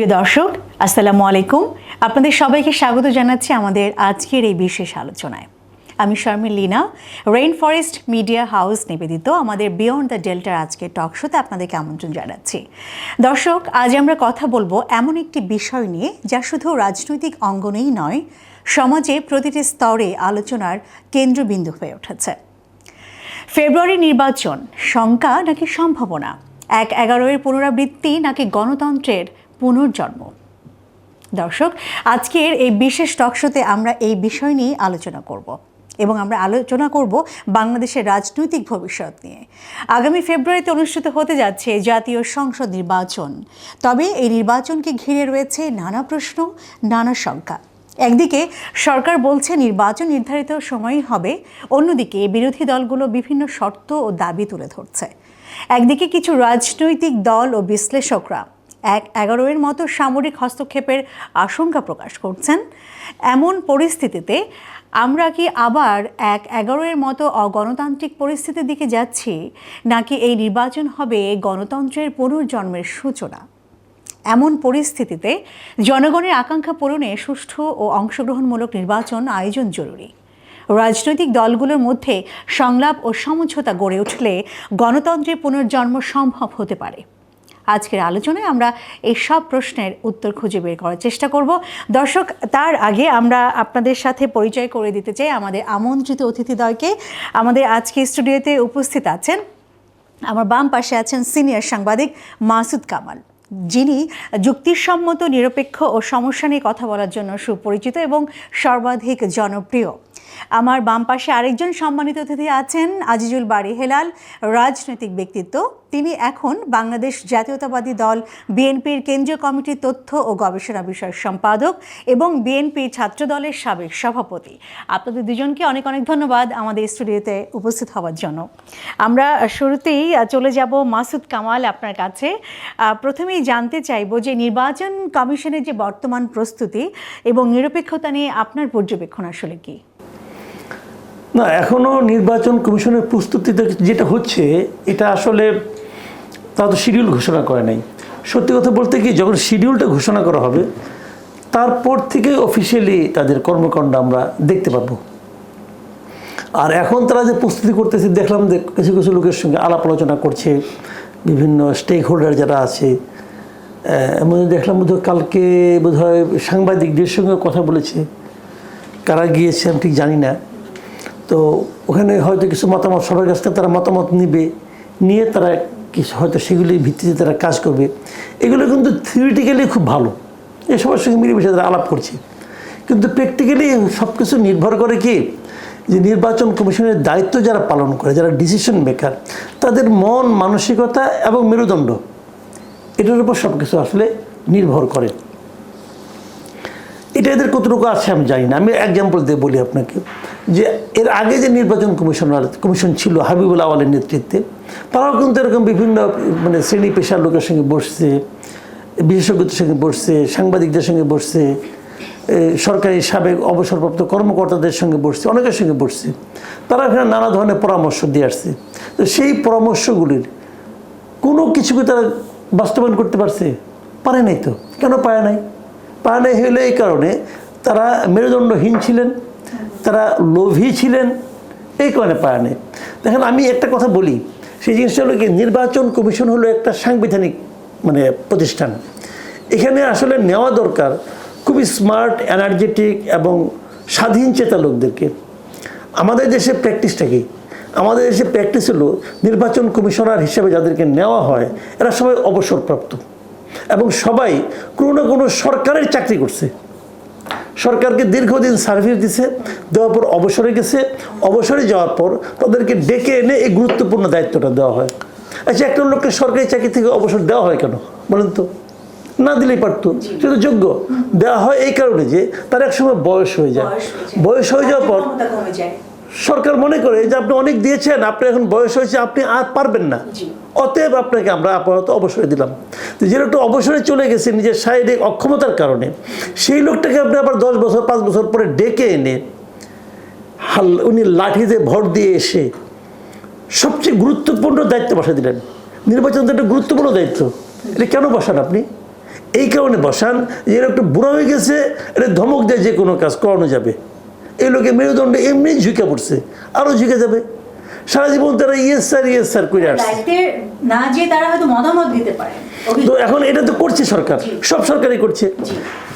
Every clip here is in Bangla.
প্রিয় দর্শক, আসসালামু আলাইকুম। আপনাদের সবাইকে স্বাগত জানাচ্ছি আমাদের আজকের এই বিশেষ আলোচনায়। আমি Sharmin Leena, rain forest media house নিবেদিত আমাদের বিয়ন্ড দ্য ডেল্টার আজকের টক শোতে আপনাদেরকে আমন্ত্রণ জানাচ্ছি। দর্শক, আজ আমরা কথা বলবো এমন একটি বিষয় নিয়ে যা শুধু রাজনৈতিক অঙ্গনেই নয়, সমাজে প্রতিটি স্তরে আলোচনার কেন্দ্রবিন্দু হয়ে উঠেছে। ফেব্রুয়ারি নির্বাচন, শঙ্কা নাকি সম্ভাবনা? ১/১১-এর পুনরাবৃত্তি নাকি গণতন্ত্রের পুনর্জন্ম? দর্শক, আজকের এই বিশেষ টক শোতে আমরা এই বিষয় নিয়ে আলোচনা করব এবং আমরা আলোচনা করব বাংলাদেশের রাজনৈতিক ভবিষ্যৎ নিয়ে। আগামী ফেব্রুয়ারিতে অনুষ্ঠিত হতে যাচ্ছে জাতীয় সংসদ নির্বাচন। তবে এই নির্বাচনকে ঘিরে রয়েছে নানা প্রশ্ন, নানা শঙ্কা। একদিকে সরকার বলছে নির্বাচন নির্ধারিত সময়ই হবে, অন্যদিকে বিরোধী দলগুলো বিভিন্ন শর্ত ও দাবি তুলে ধরছে। একদিকে কিছু রাজনৈতিক দল ও বিশ্লেষকরা ১/১১-এর মতো সামরিক হস্তক্ষেপের আশঙ্কা প্রকাশ করছেন। এমন পরিস্থিতিতে আমরা কি আবার ১/১১-এর মতো অগণতান্ত্রিক পরিস্থিতির দিকে যাচ্ছি, নাকি এই নির্বাচন হবে গণতন্ত্রের পুনর্জন্মের সূচনা? এমন পরিস্থিতিতে জনগণের আকাঙ্ক্ষা পূরণে সুষ্ঠু ও অংশগ্রহণমূলক নির্বাচন আয়োজন জরুরি। রাজনৈতিক দলগুলোর মধ্যে সংলাপ ও সমঝোতা গড়ে উঠলে গণতন্ত্রের পুনর্জন্ম সম্ভব হতে পারে। আজকের আলোচনায় আমরা এই সব প্রশ্নের উত্তর খুঁজে বের করার চেষ্টা করব। দর্শক, তার আগে আমরা আপনাদের সাথে পরিচয় করে দিতে চাই আমাদের আমন্ত্রিত অতিথিদ্বয়কে। আমাদের আজকে স্টুডিওতে উপস্থিত আছেন, আমার বাম পাশে আছেন সিনিয়র সাংবাদিক মাসুদ কামাল, যিনি যুক্তিসম্মত, নিরপেক্ষ ও সমস্যা নিয়ে কথা বলার জন্য সুপরিচিত এবং সর্বাধিক জনপ্রিয়। আমার বাম পাশে আরেকজন সম্মানিত অতিথি আছেন আজিজুল বারী হেলাল, রাজনৈতিক ব্যক্তিত্ব। তিনি এখন বাংলাদেশ জাতীয়তাবাদী দল বিএনপির কেন্দ্রীয় কমিটির তথ্য ও গবেষণা বিষয়ক সম্পাদক এবং বিএনপির ছাত্র দলের সাবেক সভাপতি। আপনাদের দুজনকে অনেক অনেক ধন্যবাদ আমাদের স্টুডিওতে উপস্থিত হওয়ার জন্য। আমরা শুরুতেই চলে যাব মাসুদ কামাল আপনার কাছে। প্রথমেই জানতে চাইব যে নির্বাচন কমিশনের যে বর্তমান প্রস্তুতি এবং নিরপেক্ষতা নিয়ে আপনার পর্যবেক্ষণ আসলে কি? না, এখনও নির্বাচন কমিশনের প্রস্তুতিতে যেটা হচ্ছে, এটা আসলে তারা তো শিডিউল ঘোষণা করে নাই। সত্যি কথা বলতে কি, যখন শিডিউলটা ঘোষণা করা হবে তারপর থেকে অফিসিয়ালি তাদের কর্মকাণ্ড আমরা দেখতে পাবো। আর এখন তারা যে প্রস্তুতি করতেছে, দেখলাম যে কিছু কিছু লোকের সঙ্গে আলাপ আলোচনা করছে, বিভিন্ন স্টেক হোল্ডার যারা আছে। এমন দেখলাম বোধহয় কালকে বোধহয় সাংবাদিকদের সঙ্গে কথা বলেছে, কারা গিয়েছে আমি ঠিক জানি না। তো ওখানে হয়তো কিছু মতামত সবার কাছ থেকে তারা মতামত নিয়ে তারা কিছু হয়তো সেগুলির ভিত্তিতে তারা কাজ করবে। এগুলো কিন্তু থিওরিটিক্যালি খুব ভালো, এই সবার সঙ্গে মিলেমিশে তারা আলাপ করছে। কিন্তু প্র্যাকটিক্যালি সব কিছু নির্ভর করে কি, যে নির্বাচন কমিশনের দায়িত্ব যারা পালন করে, যারা ডিসিশন মেকার, তাদের মন মানসিকতা এবং মেরুদণ্ড, এটার উপর সব কিছু আসলে নির্ভর করে। এটা এদের কতটুকু আছে আমি জানি না। আমি এক্সাম্পল দিয়ে বলি আপনাকে, যে এর আগে যে নির্বাচন কমিশন ছিল হাবিবুল আওয়ালের নেতৃত্বে, তারাও কিন্তু এরকম বিভিন্ন শ্রেণী পেশার লোকের সঙ্গে বসছে, বিশেষজ্ঞদের সঙ্গে বসছে, সাংবাদিকদের সঙ্গে বসছে, সরকারি সাবেক অবসরপ্রাপ্ত কর্মকর্তাদের সঙ্গে বসছে, অনেকের সঙ্গে বসছে। তারা এখানে নানা ধরনের পরামর্শ দিয়ে আসছে। তো সেই পরামর্শগুলির কোনো কিছুকে তারা বাস্তবায়ন করতে পারে নাই। তো কেন পারে নাই হলে এই কারণে তারা মেরুদণ্ডহীন ছিলেন, তারা লোভী ছিলেন, এই কারণে পারে নাই। দেখেন, আমি একটা কথা বলি, সেই জিনিসটা হলো কি, নির্বাচন কমিশন হলো একটা সাংবিধানিক প্রতিষ্ঠান। এখানে আসলে নেওয়া দরকার খুবই স্মার্ট, এনার্জেটিক এবং স্বাধীন চেতা লোকদেরকে। আমাদের দেশে প্র্যাকটিসটা কি? আমাদের দেশে প্র্যাকটিস হলো নির্বাচন কমিশনার হিসেবে যাদেরকে নেওয়া হয়, এরা সবাই অবসরপ্রাপ্ত এবং সবাই কোনো না কোনো সরকারের চাকরি করছে, সরকারকে দীর্ঘদিন সার্ভিস দিছে, দেওয়ার পর অবসরে গেছে। অবসরে যাওয়ার পর তাদেরকে ডেকে এনে এই গুরুত্বপূর্ণ দায়িত্বটা দেওয়া হয়। আচ্ছা, একটা লোককে সরকারি চাকরি থেকে অবসর দেওয়া হয় কেন বলেন তো? না দিলেই পারতো, সে তো যোগ্য। দেওয়া হয় এই কারণে যে তার এক সময় বয়স হয়ে যায়। বয়স হয়ে যাওয়ার পর সরকার মনে করে যে আপনি অনেক দিয়েছেন, আপনি এখন বয়স হয়েছে, আপনি আর পারবেন না, অতএব আপনাকে আমরা আপাতত অবসরে দিলাম। তো যে লোকটা অবসরে চলে গেছে নিজের শারীরিক অক্ষমতার কারণে, সেই লোকটাকে আপনি আবার 10 বছর 5 বছর পরে ডেকে এনে উনি লাঠিতে ভর দিয়ে এসে সবচেয়ে গুরুত্বপূর্ণ দায়িত্ব বসা দিলেন। নির্বাচন তো একটা গুরুত্বপূর্ণ দায়িত্ব, এটা কেন বসান আপনি? এই কারণে বসান যে এরা একটু বুড়া হয়ে গেছে, এটা ধমক দেয় যে কোনো কাজ করানো যাবে। এই লোকে মেরুদণ্ডে এমনি ঝুঁকে পড়ছে, আরও ঝুঁকে যাবে। সারা জীবন তারা ইয়েস স্যার করে আসছে। না যে তারা হয়তো মতামত দিতে পারে। তো এখন এটা তো করছে সরকার, সব সরকারই করছে।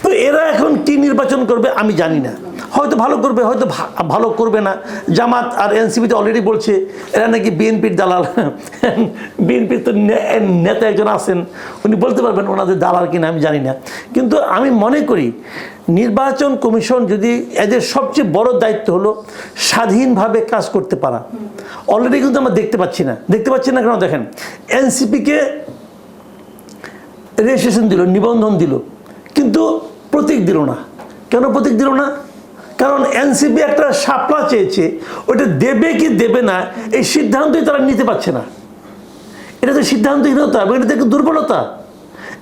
তো এরা এখন কি নির্বাচন করবে আমি জানি না, হয়তো ভালো করবে, হয়তো ভালো করবে না। জামাত আর এনসিপিতে অলরেডি বলছে এরা নাকি বিএনপির দালাল। বিএনপির তো নেতা একজন আছেন, উনি বলতে পারবেন ওনাদের দালাল কিনা আমি জানি না। কিন্তু আমি মনে করি নির্বাচন কমিশন যদি এদের সবচেয়ে বড় দায়িত্ব হলো স্বাধীনভাবে কাজ করতে পারা। অলরেডি কিন্তু আমরা দেখতে পাচ্ছি না কেন দেখেন, এনসিপিকে রেজিস্ট্রেশন দিল, নিবন্ধন দিল, কিন্তু প্রতীক দিল না। কেন প্রতীক দিল না? কারণ এনসিপি একটা শাপলা চেয়েছে, ওটা দেবে কি দেবে না এই সিদ্ধান্তই তারা নিতে পারছে না। এটা তো সিদ্ধান্তহীনতা এবং এটা তো একটা দুর্বলতা।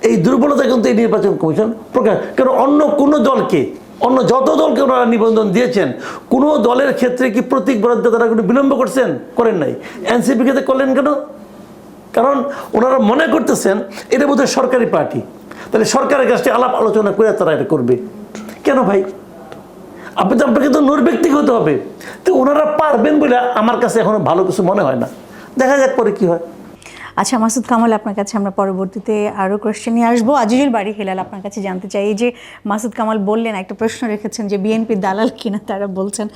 এই দুর্বলতা কিন্তু এই নির্বাচন কমিশন প্রকাশ, কারণ অন্য কোনো দলকে, অন্য যত দলকে ওনারা নিবন্ধন দিয়েছেন, কোনো দলের ক্ষেত্রে কি প্রতীক বরাদ্দ তারা কোনো বিলম্ব করেন নাই? এনসিপি ক্ষেত্রে করলেন কেন? কারণ ওনারা মনে করতেছেন এটা বোধহয় সরকারি পার্টি, তাহলে সরকারের কাছে আলাপ আলোচনা করে তারা এটা করবে। কেন ভাই? আপনাকে তো নৈর্ব্যক্তিক হতে হবে। তো ওনারা পারবেন বলে আমার কাছে এখনো ভালো কিছু মনে হয় না, দেখা যাক পরে কি হয়। আচ্ছা মাসুদ কামাল, আপনার কাছে আমরা পরবর্তীতে আরও কোয়েশ্চেন নিয়ে আসবো। আজিজুল বাড়ি হেলাল, আপনার কাছে জানতে চাই, এই যে মাসুদ কামাল বললেন, একটা প্রশ্ন রেখেছেন যে বিএনপির দালাল কিনা তারা বলছেন,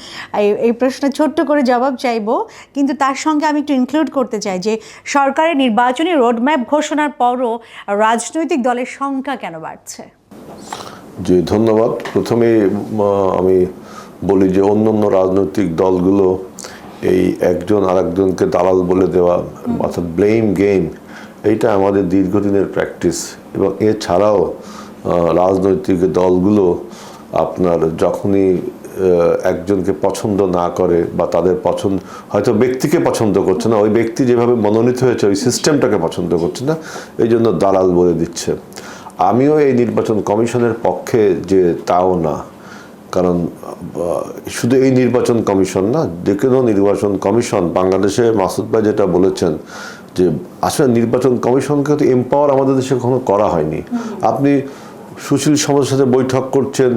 এই প্রশ্নে ছোট্ট করে জবাব চাইবো, কিন্তু তার সঙ্গে আমি একটু ইনক্লুড করতে চাই যে সরকারের নির্বাচনী রোডম্যাপ ঘোষণার পরও রাজনৈতিক দলের সংখ্যা কেন বাড়ছে? জি ধন্যবাদ। প্রথমে আমি বলি যে অন্য রাজনৈতিক দলগুলো এই একজন আরেকজনকে দালাল বলে দেওয়া, অর্থাৎ ব্লেম গেম, এইটা আমাদের দীর্ঘদিনের প্র্যাকটিস। এবং এছাড়াও রাজনৈতিক দলগুলো আপনার যখনই একজনকে পছন্দ না করে বা তাদের পছন্দ, হয়তো ব্যক্তিকে পছন্দ করছে না, ওই ব্যক্তি যেভাবে মনোনীত হয়েছে ওই সিস্টেমটাকে পছন্দ করছে না, এই জন্য দালাল বলে দিচ্ছে। আমিও এই নির্বাচন কমিশনের পক্ষে যে তাও না, কারণ শুধু এই নির্বাচন কমিশন না, যে কোনো নির্বাচন কমিশন, বাংলাদেশে মাসুদ ভাই যেটা বলেছেন যে আসলে নির্বাচন কমিশনকে তো এম্পাওয়ার আমাদের দেশে কখনো করা হয়নি। আপনি সুশীল সমাজের সাথে বৈঠক করছেন,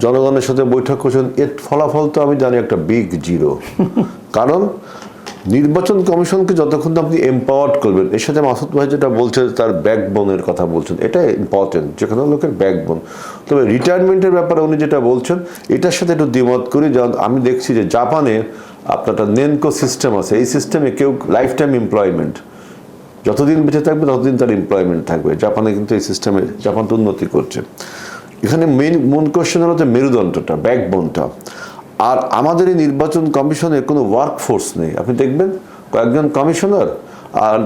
জনগণের সাথে বৈঠক করছেন, এর ফলাফল তো আমি জানি একটা বিগ জিরো। কারণ নির্বাচন কমিশনকে যতক্ষণ আপনি এম্পাওয়ার্ড করবেন, এর সাথে মাসুদ ভাই যেটা বলছেন তার ব্যাকবোনের কথা বলছেন, এটা ইম্পর্টেন্ট, যেখানে লোকের ব্যাকবোন। তবে রিটায়ারমেন্টের ব্যাপারে উনি যেটা বলছেন এটার সাথে একটু দ্বিমত করি। যেমন আমি দেখছি যে জাপানে আপনার একটা নেনকো সিস্টেম আছে, এই সিস্টেমে কেউ লাইফ টাইম এমপ্লয়মেন্ট, যতদিন বেঁচে থাকবে ততদিন তার এমপ্লয়মেন্ট থাকবে। জাপানে কিন্তু এই সিস্টেমে জাপান তো উন্নতি করছে। এখানে মূল কোয়েশ্চেন হলো যে মেরুদণ্ডটা, ব্যাকবোনটা। আর আমাদের এই নির্বাচন কমিশনের কোনো ওয়ার্কফোর্স নেই। আপনি দেখবেন কয়েকজন কমিশনার আর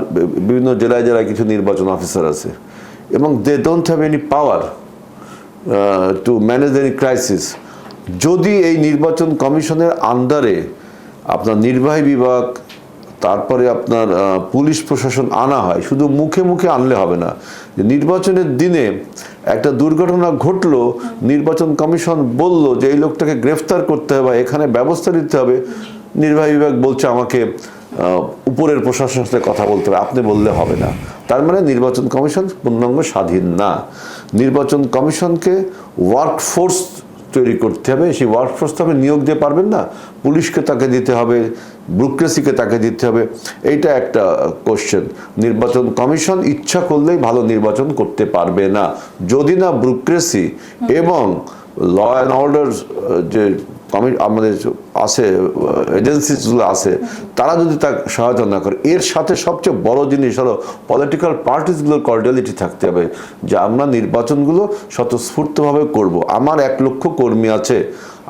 বিভিন্ন জেলায় জেলায় কিছু নির্বাচন অফিসার আছে, এবং they don't have any power to manage any crisis. যদি এই নির্বাচন কমিশনের আন্ডারে আপনার নির্বাহী বিভাগ, তারপরে আপনার পুলিশ প্রশাসন আনা হয়, শুধু মুখে মুখে আনলে হবে না। যে নির্বাচনের দিনে একটা দুর্ঘটনা ঘটলো, নির্বাচন কমিশন বলল যে এই লোকটাকে গ্রেফতার করতে হবে, এখানে ব্যবস্থা নিতে হবে, নির্বাহী বিভাগ বলছে আমাকে উপরের প্রশাসনের সাথে কথা বলতে হবে, আপনি বললে হবে না। তার মানে নির্বাচন কমিশন পূর্ণাঙ্গ স্বাধীন না। নির্বাচন কমিশনকে ওয়ার্কফোর্স তৈরি করতে হবে। সেই ওয়ার্কফোর্স তো আপনি নিয়োগ দিয়ে পারবেন না, পুলিশকে তাকে দিতে হবে, ব্যুরোক্রেসিকে তাকে দিতে হবে। এইটা একটা কোশ্চেন। নির্বাচন কমিশন ইচ্ছা করলেই ভালো নির্বাচন করতে পারবে না, যদি না ব্যুরোক্রেসি এবং ল অ্যান্ড অর্ডার যে আমাদের আছে, এজেন্সিসগুলো আছে, তারা যদি তার সহায়তা না করে। এর সাথে সবচেয়ে বড় জিনিস হলো পলিটিক্যাল পার্টিসগুলোর কর্ডিয়ালিটি থাকতে হবে, যে আমরা নির্বাচনগুলো স্বতঃস্ফূর্তভাবে করব। আমার 1 লক্ষ কর্মী আছে,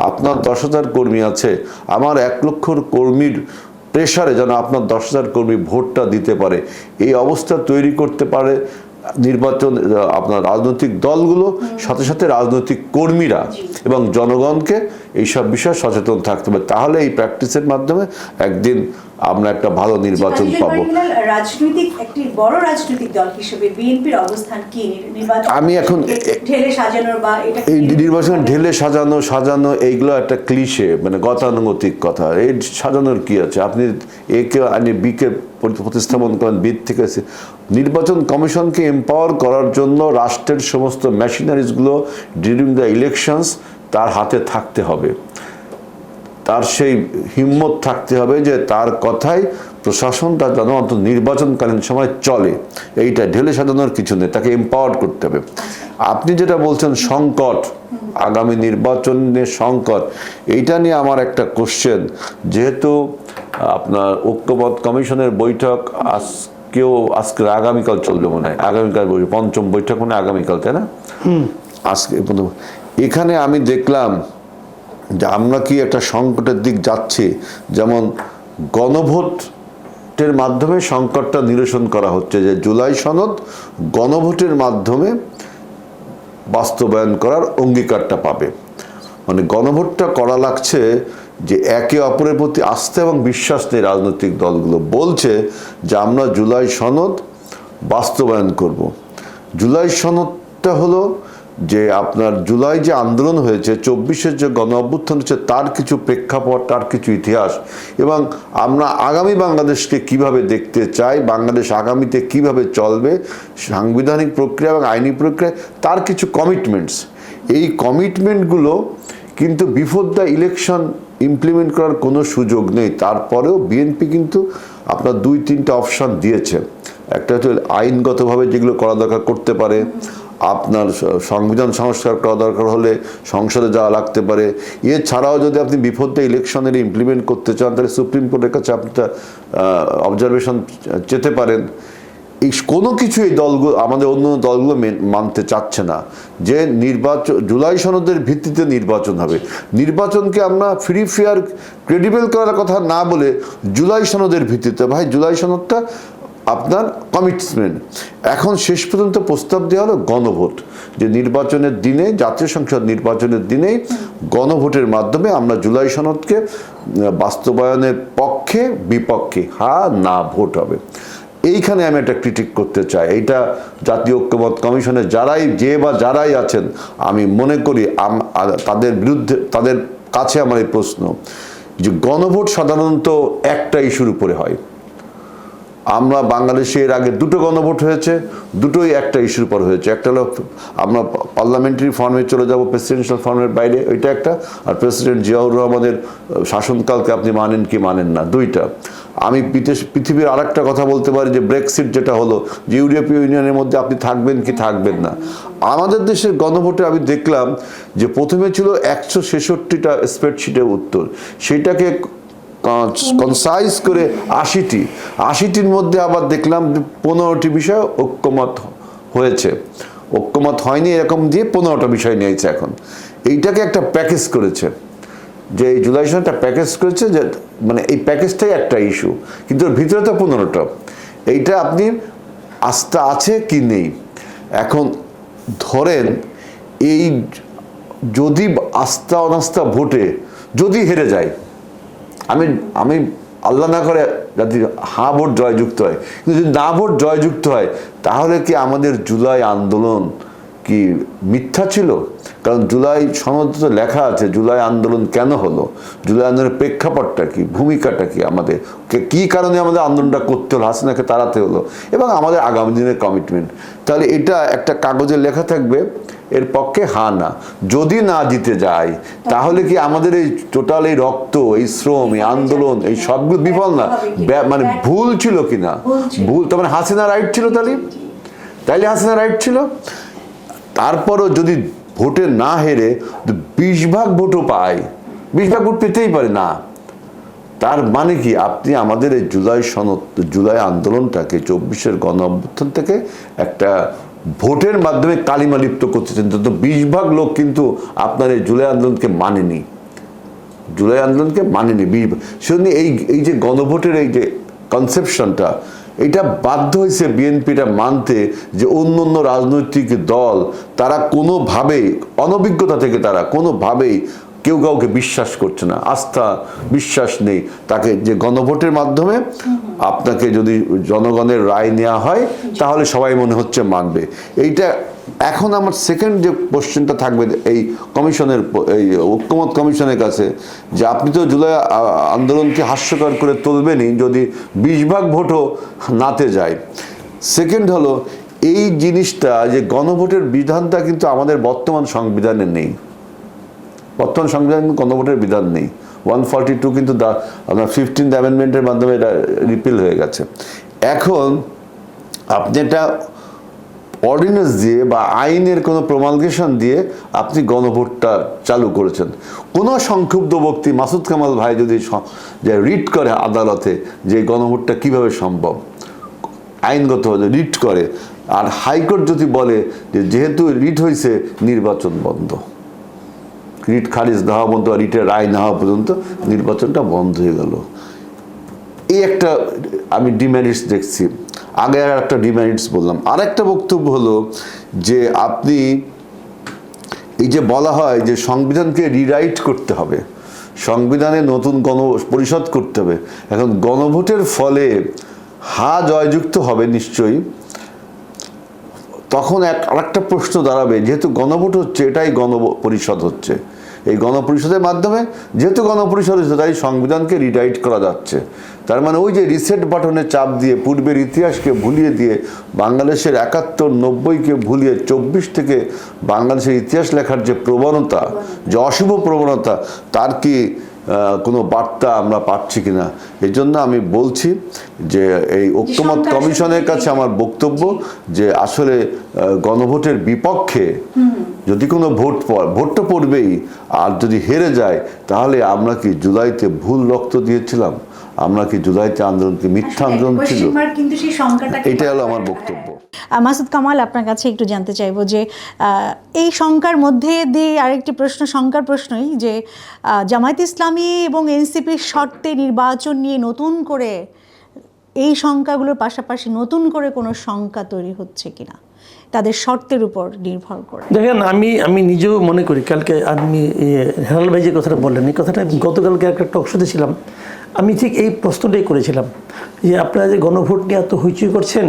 আপনার 10,000 কর্মী আছে, আমার 1 লক্ষ কর্মীর প্রেসারে যেন আপনার 10,000 কর্মী ভোটটা দিতে পারে, এই অবস্থা তৈরি করতে পারে নির্বাচন আপনার রাজনৈতিক দলগুলো, সাথে সাথে রাজনৈতিক কর্মীরা এবং জনগণকে এইসব বিষয়ে সচেতন থাকতে হবে। তাহলে এই প্র্যাকটিসের মাধ্যমে একদিন আমরা একটা ভালো নির্বাচন পাবো। রাজনৈতিক একটি বড় রাজনৈতিক দল হিসেবে বিএনপির অবস্থান কি নির্বাচন আমি এখন ঢেলে সাজানোর বা এটা এই নির্বাচন ঢেলে সাজানো এইগুলো একটা ক্লিশে, মানে গতানুগতিক কথা। এই সাজানোর কি আছে? আপনি একে আনি বিকে প্রতিস্থাপন করেন, বিদ থেকে নির্বাচন কমিশনকে এম্পাওয়ার করার জন্য রাষ্ট্রের সমস্ত মেশিনারিজগুলো ডিউরিং দ্য ইলেকশনস তার হাতে থাকতে হবে, তার সেই হিম্মত থাকতে হবে যে তার কথায় প্রশাসনটা যেন অন্তত নির্বাচনকালীন সময় চলে। এইটা ঢেলে সাজানোর কিছু নেই, তাকে এম্পাওয়ার করতে হবে। আপনি যেটা বলছেন সংকট, আগামী নির্বাচনের সংকট, এইটা নিয়ে আমার একটা কোশ্চেন। যেহেতু আপনার ঐক্যমত কমিশনের বৈঠক আজকে আগামীকাল চলবে মনে হয়, আগামীকাল পঞ্চম বৈঠক মানে আগামীকাল, তাই না? আজকে এখানে আমি দেখলাম যে আমরা কি একটা সংকটের দিক যাচ্ছি। যেমন গণভোটের মাধ্যমে সংকটটা নিরসন করা হচ্ছে, যে জুলাই সনদ গণভোটের মাধ্যমে বাস্তবায়ন করার অঙ্গীকারটা পাবে। মানে গণভোটটা করা লাগছে যে একে অপরের প্রতি আস্থা এবং বিশ্বাস নেই রাজনৈতিক দলগুলো, বলছে যে আমরা জুলাই সনদ বাস্তবায়ন করব। জুলাই সনদটা হলো যে আপনার জুলাই যে আন্দোলন হয়েছে, 24-এর যে গণ অভ্যুত্থান হচ্ছে, তার কিছু প্রেক্ষাপট, তার কিছু ইতিহাস, এবং আমরা আগামী বাংলাদেশকে কিভাবে দেখতে চাই, বাংলাদেশ আগামীতে কিভাবে চলবে, সাংবিধানিক প্রক্রিয়া এবং আইনি প্রক্রিয়া, তার কিছু কমিটমেন্টস। এই কমিটমেন্টগুলো কিন্তু বিফোর দ্য ইলেকশন ইমপ্লিমেন্ট করার কোনো সুযোগ নেই। তারপরেও বিএনপি কিন্তু আপনার 2-3টা অপশন দিয়েছে। একটা হচ্ছে আইনগতভাবে যেগুলো করা দরকার করতে পারে, আপনার সংবিধান সংস্কার করা দরকার হলে সংসদে যাওয়া লাগতে পারে। এছাড়াও যদি আপনি বিফোর দ্য ইলেকশনের ইমপ্লিমেন্ট করতে চান, তাহলে সুপ্রিম কোর্টের কাছে আপনি অবজারভেশন যেতে পারেন। এই কোনো কিছু এই দলগুলো, আমাদের অন্য দলগুলো মানতে চাচ্ছে না যে নির্বাচন জুলাই সনদের ভিত্তিতে নির্বাচন হবে। নির্বাচনকে আমরা ফ্রি ফেয়ার ক্রেডিবল করার কথা না বলে জুলাই সনদের ভিত্তিতে, ভাই জুলাই সনদটা আপনার কমিটমেন্ট। এখন শেষ পর্যন্ত প্রস্তাব দেওয়া হলো গণভোট, যে নির্বাচনের দিনে, জাতীয় সংসদ নির্বাচনের দিনেই গণভোটের মাধ্যমে আমরা জুলাই সনদকে বাস্তবায়নের পক্ষে বিপক্ষে হা না ভোট হবে। এইখানে আমি একটা ক্রিটিক করতে চাই। এইটা জাতীয় ঐক্যমত কমিশনের যারাই আছেন, আমি মনে করি তাদের বিরুদ্ধে, তাদের কাছে আমার এই প্রশ্ন যে গণভোট সাধারণত একটা ইস্যুর উপরে হয়। আমরা বাংলাদেশে এর আগে 2টো গণভোট হয়েছে, দুটোই একটা ইস্যুর উপর হয়েছে। একটা হলো আমরা পার্লামেন্টারি ফর্মে চলে যাব, প্রেসিডেন্সিয়াল ফর্মের বাইরে, ওইটা একটা। আর প্রেসিডেন্ট জিয়াউর রহমানের শাসনকালকে আপনি মানেন কি মানেন না, 2টা। আমি পৃথিবীর আরেকটা কথা বলতে পারি যে ব্রেক্সিট যেটা হলো, যে ইউরোপীয় ইউনিয়নের মধ্যে আপনি থাকবেন কি থাকবেন না। আমাদের দেশের গণভোটে আমি দেখলাম যে প্রথমে ছিল 166টা স্প্রেডশিটের উত্তর, সেইটাকে কনসাইজ করে 80টির মধ্যে আবার দেখলাম 15টি বিষয় ঐক্যমত হয়েছে। ঐক্যমত হয়নি এরকম দিয়ে 15টা বিষয় নিয়েছে। এখন এইটাকে একটা প্যাকেজ করেছে, যে এই জুলাই সনদটা প্যাকেজ করেছে, যে মানে এই প্যাকেজটাই একটা ইস্যু, কিন্তু ওর ভিতরে তো 15টা। এইটা আপনি আস্থা আছে কি নেই। এখন ধরেন এই যদি আস্থা অনাস্থা ভোটে যদি হেরে যায়, আমি আল্লাহ না করে যদি ভোট জয়যুক্ত হয়, কিন্তু যদি না ভোট জয়যুক্ত হয়, তাহলে কি আমাদের জুলাই আন্দোলন কি মিথ্যা ছিল? কারণ জুলাই সনদ তো লেখা আছে জুলাই আন্দোলন কেন হলো, জুলাই আন্দোলনের প্রেক্ষাপটটা কি, ভূমিকাটা কি, আমাদের কি কারণে আমাদের আন্দোলনটা করতে হলো, হাসিনাকে তাড়াতে হলো, এবং আমাদের আগামী দিনের কমিটমেন্ট। তাহলে এটা একটা কাগজে লেখা থাকবে, এর পক্ষে না। যদি না জিতে যায়, তাহলে কি আমাদের এই টোটাল এই রক্ত, এই শ্রম, এই আন্দোলন, এই সবগুলো বিফল না, মানে ভুল ছিল কিনা? ভুল, তার মানে হাসিনা রাইট ছিল। তাইলে হাসিনা রাইট ছিল। তারপরও যদি ভোটে না হেরে 20 ভাগ ভোটও পায়, 20 ভাগ ভোট পেতেই পারে না, তার মানে কি আপনি আমাদের এই জুলাই আন্দোলনটাকে 24-এর গণ অভ্যুত্থান থেকে একটা ভোটের মাধ্যমে কালিমা লিপ্ত করতেছেন। তো 20 ভাগ লোক কিন্তু আপনার এই জুলাই আন্দোলনকে মানেনি, সেজন্য এই যে গণভোটের এই যে কনসেপশনটা, এটা বাধ্য হয়েছে বিএনপিটা মানতে যে অন্য রাজনৈতিক দল তারা কোনোভাবেই, অনভিজ্ঞতা থেকে তারা কোনোভাবেই কেউ কাউকে বিশ্বাস করছে না, আস্থা বিশ্বাস নেই তাকে, যে গণভোটের মাধ্যমে আপনাকে যদি জনগণের রায় নেওয়া হয় তাহলে সবাই মনে হচ্ছে মানবে। এইটা এখন আমার সেকেন্ড যে কোশ্চেনটা থাকবে এই কমিশনের, এই ঐক্যমত কমিশনের কাছে, যে আপনি তো জুলাই আন্দোলনকে হাস্যকর করে তুলবেনই যদি 20 ভাগ ভোটও নাতে যায়। সেকেন্ড হলো এই জিনিসটা যে গণভোটের বিধানটা কিন্তু আমাদের বর্তমান সংবিধানে নেই। বর্তমান সংবিধানে গণভোটের বিধান নেই। 142 কিন্তু আপনার 15th অ্যামেন্ডমেন্টের মাধ্যমে এটা রিপিল হয়ে গেছে। এখন আপনি এটা অর্ডিন্যান্স দিয়ে বা আইনের কোনো প্রমালগেশন দিয়ে আপনি গণভোটটা চালু করেছেন। কোনো সংক্ষুব্ধ ব্যক্তি মাসুদ কামাল ভাই যদি যে রিট করে আদালতে যে গণভোটটা কিভাবে সম্ভব, আইনগত রিট করে, আর হাইকোর্ট যদি বলে যে যেহেতু রিট হয়েছে নির্বাচন বন্ধ, রিট খারিজ না হওয়া পর্যন্ত, রিটের রায় না হওয়া পর্যন্ত নির্বাচনটা বন্ধ হয়ে গেল। এই একটা আমি ডিমেরিটস দেখছি। আগে আর একটা ডিমেরিটস বললাম। আরেকটা বক্তব্য হলো যে আপনি এই যে বলা হয় যে সংবিধানকে রিরাইট করতে হবে, সংবিধানে নতুন পরিষদ করতে হবে। এখন গণভোটের ফলে জয়যুক্ত হবে নিশ্চয়ই, তখন আরেকটা প্রশ্ন দাঁড়াবে, যেহেতু গণভোট হচ্ছে, এটাই গণপরিষদ হচ্ছে, এই গণপরিষদের মাধ্যমে যেহেতু গণপরিষদ হচ্ছে তাই সংবিধানকে রিরাইট করা যাচ্ছে। তার মানে ওই যে রিসেট বাটনে চাপ দিয়ে পূর্বের ইতিহাসকে ভুলিয়ে দিয়ে বাংলাদেশের 71-90-কে ভুলিয়ে 24 থেকে বাংলাদেশের ইতিহাস লেখার যে প্রবণতা, যে অশুভ প্রবণতা, তার কি কোনো বার্তা আমরা পাচ্ছি কিনা? এই জন্য আমি বলছি যে এই ঐক্যমত কমিশনের কাছে আমার বক্তব্য যে আসলে গণভোটের বিপক্ষে যদি কোনো ভোটটা পড়বেই, আর যদি হেরে যায় তাহলে আমরা কি জুলাইতে ভুল রক্ত দিয়েছিলাম? আমরা কি জুলাইতে আন্দোলনকে মিথ্যা আন্দোলন ছিল? এটাই হলো আমার বক্তব্য। মাসুদ কামাল, আপনার কাছে একটু জানতে চাইবো যে এই শঙ্কার মধ্যে দিয়ে আরেকটি প্রশ্ন, শঙ্কার প্রশ্নই, যে জামায়াত ইসলামী এবং এনসিপির শর্তে নির্বাচন নিয়ে নতুন করে এই শঙ্কাগুলোর পাশাপাশি নতুন করে কোনো শঙ্কা তৈরি হচ্ছে কিনা তাদের শর্তের উপর নির্ভর করে? দেখেন, আমি নিজেও মনে করি, কালকে আমি হেলাল ভাই যে কথাটা বললেন, এই কথাটা গতকালকে একটা টক শোতে ছিলাম, আমি ঠিক এই প্রশ্নটাই করেছিলাম যে আপনারা যে গণভোট নিয়ে এত হইচই করছেন,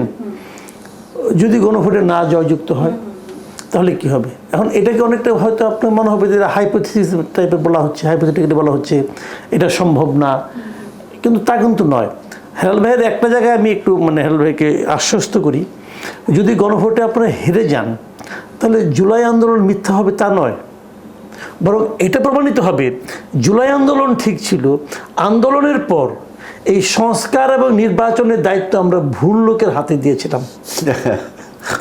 যদি গণভোটে না জয়যুক্ত হয় তাহলে কি হবে? এখন এটাকে অনেকটা হয়তো আপনার মনে হবে যে হাইপোথিসিস টাইপের বলা হচ্ছে, হাইপোথেটিক্যালি বলা হচ্ছে, এটা সম্ভব না, কিন্তু তা কিন্তু নয়। হেলাল ভাইয়ের একটা জায়গায় আমি একটু হেলাল ভাইকে আশ্বস্ত করি, যদি গণভোটে আপনারা হেরে যান তাহলে জুলাই আন্দোলন মিথ্যা হবে তা নয়, বরং এটা প্রমাণিত হবে জুলাই আন্দোলন ঠিক ছিল। আন্দোলনের পর এই সংস্কার এবং নির্বাচনের দায়িত্ব আমরা ভুল লোকের হাতে দিয়েছিলাম,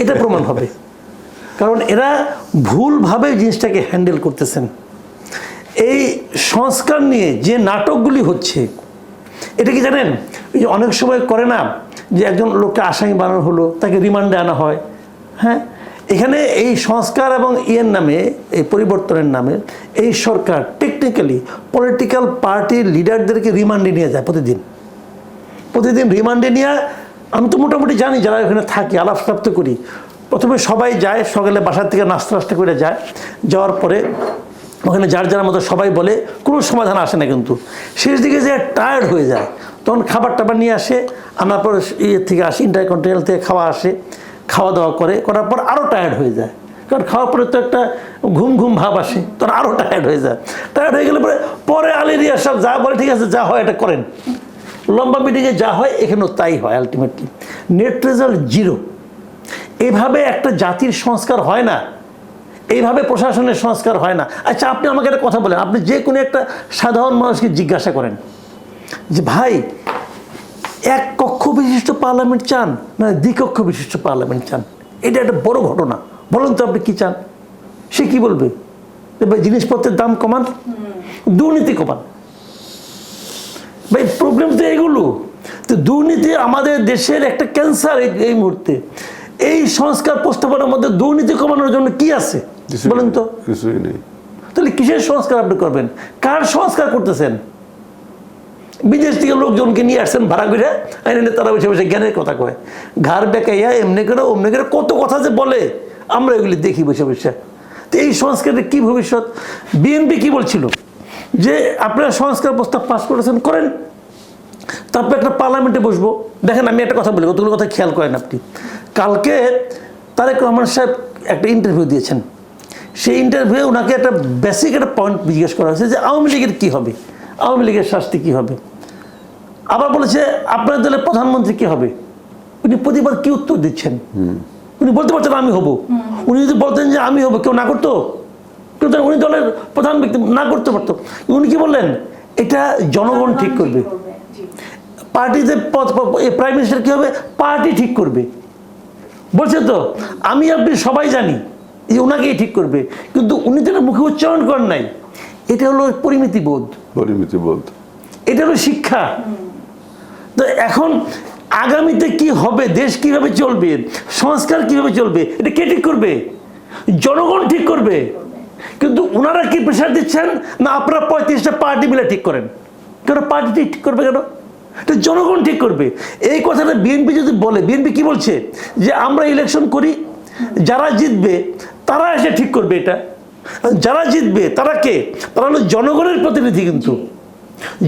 এটা প্রমাণ হবে। কারণ এরা ভুলভাবে জিনিসটাকে হ্যান্ডেল করতেছেন। এই সংস্কার নিয়ে যে নাটকগুলি হচ্ছে, এটা কি জানেন, ওই যে অনেক সময় করে না যে একজন লোককে আসামি বানানো হলো, তাকে রিমান্ডে আনা হয়। হ্যাঁ, এখানে এই সংস্কার এবং নামে, এই পরিবর্তনের নামে এই সরকার টেকনিক্যালি পলিটিক্যাল পার্টির লিডারদেরকে রিমান্ডে নিয়ে যায় প্রতিদিন রিমান্ডে নিয়ে। আমি তো মোটামুটি জানি, যারা এখানে থাকি, আলাপসাপ্ত করি, প্রথমে সবাই যায়, সকালে বাসার থেকে নাস্তা করে যায়, যাওয়ার পরে ওখানে যার যার মতো সবাই বলে, কোনো সমাধান আসে না, কিন্তু শেষ দিকে যে টায়ার্ড হয়ে যায়, তখন খাবার টাবার নিয়ে আসে, আনার পর থেকে আসে, ইন্টারকন্টিনেন্টাল থেকে খাওয়া দাওয়া করার পর আরও টায়ার্ড হয়ে যায়, কারণ খাওয়ার পরে তো একটা ঘুম ভাব আসে, তখন আরও টায়ার্ড হয়ে যায়। টায়ার্ড হয়ে গেলে পরে আলী রিয়াজ সাহেব যা বলে, ঠিক আছে যা হয় এটা করেন, লম্বা মিটিংয়ে যা হয় এখানেও তাই হয়, আলটিমেটলি নেট রেজাল্ট 0। এইভাবে একটা জাতির সংস্কার হয় না, এইভাবে প্রশাসনের সংস্কার হয় না। আচ্ছা, আপনি আমাকে একটা কথা বলেন, আপনি যে কোনো একটা সাধারণ মানুষকে জিজ্ঞাসা করেন যে ভাই, এক কক্ষ বিশিষ্ট পার্লামেন্ট চান না দ্বিকক্ষ বিশিষ্ট পার্লামেন্ট চান? এটা একটা বড় ঘটনা, বলুন তো আপনি কি চান? সে কি বলবে? ভাই জিনিসপত্রের দাম কমান, দুর্নীতি কমান। ভাই প্রবলেম তো এগুলো। তো দুর্নীতি আমাদের দেশের একটা ক্যান্সার এই মুহূর্তে। এই সংস্কার প্রস্তাবনার মধ্যে দুর্নীতি কমানোর জন্য কি আছে বলেন তো? কিছুই নেই। তাহলে কিসের সংস্কার আপনি করবেন? কার সংস্কার করতেছেন? বিদেশ থেকে লোকজনকে নিয়ে আসছেন ভাড়া করে, তারা বসে বসে জ্ঞানের কথা কয়, ঘাড় বেঁকাইয়া এমনি করে অমনি করে কত কথা যে বলে, আমরা এগুলি দেখি বসে বসে। তো এই সংস্কারের কি ভবিষ্যৎ? বিএনপি কি বলছিল যে আপনারা সংস্কার প্রস্তাব পাস করেছেন, করেন, তারপর একটা পার্লামেন্টে বসবো। দেখেন আমি একটা কথা বলি, কতগুলো কথা খেয়াল করেন আপনি। কালকে তারেক রহমান সাহেব একটা ইন্টারভিউ দিয়েছেন, সেই ইন্টারভিউ ওনাকে একটা বেসিক একটা পয়েন্ট জিজ্ঞেস করা হয়েছে যে আওয়ামী লীগের কী হবে, আওয়ামী লীগের শাস্তি কী হবে। আবার বলেছে আপনার দলের প্রধানমন্ত্রী কী হবে। উনি প্রতিবার কি উত্তর দিচ্ছেন? উনি বলতে পারছেন আমি হব। উনি যদি বলতেন যে আমি হব, কেউ না করতো? কেউ উনি দলের প্রধান ব্যক্তি না করতে পারতো। উনি কি বললেন? এটা জনগণ ঠিক করবে। পার্টিতে প্রাইম মিনিস্টার কী হবে, পার্টি ঠিক করবে বলছে। তো আমি আপনি সবাই জানি যে ওনাকেই ঠিক করবে, কিন্তু উনি তো এটা মুখে উচ্চারণ করেন নাই। এটা হলো পরিমিতিবোধ, এটা হলো শিক্ষা। তো এখন আগামীতে কি হবে, দেশ কিভাবে চলবে, সংস্কার কিভাবে চলবে, এটা কে ঠিক করবে? জনগণ ঠিক করবে। কিন্তু ওনারা কি প্রেশার দিচ্ছেন না আপনারা 35টা পার্টি মিলে ঠিক করেন? কেন পার্টি ঠিক করবে কেন? এটা জনগণ ঠিক করবে। এই কথাটা বিএনপি যদি বলে, বিএনপি কি বলছে যে আমরা ইলেকশন করি, যারা জিতবে তারা এসে ঠিক করবে। এটা যারা জিতবে তারা কে? তারা হলো জনগণের প্রতিনিধি, কিন্তু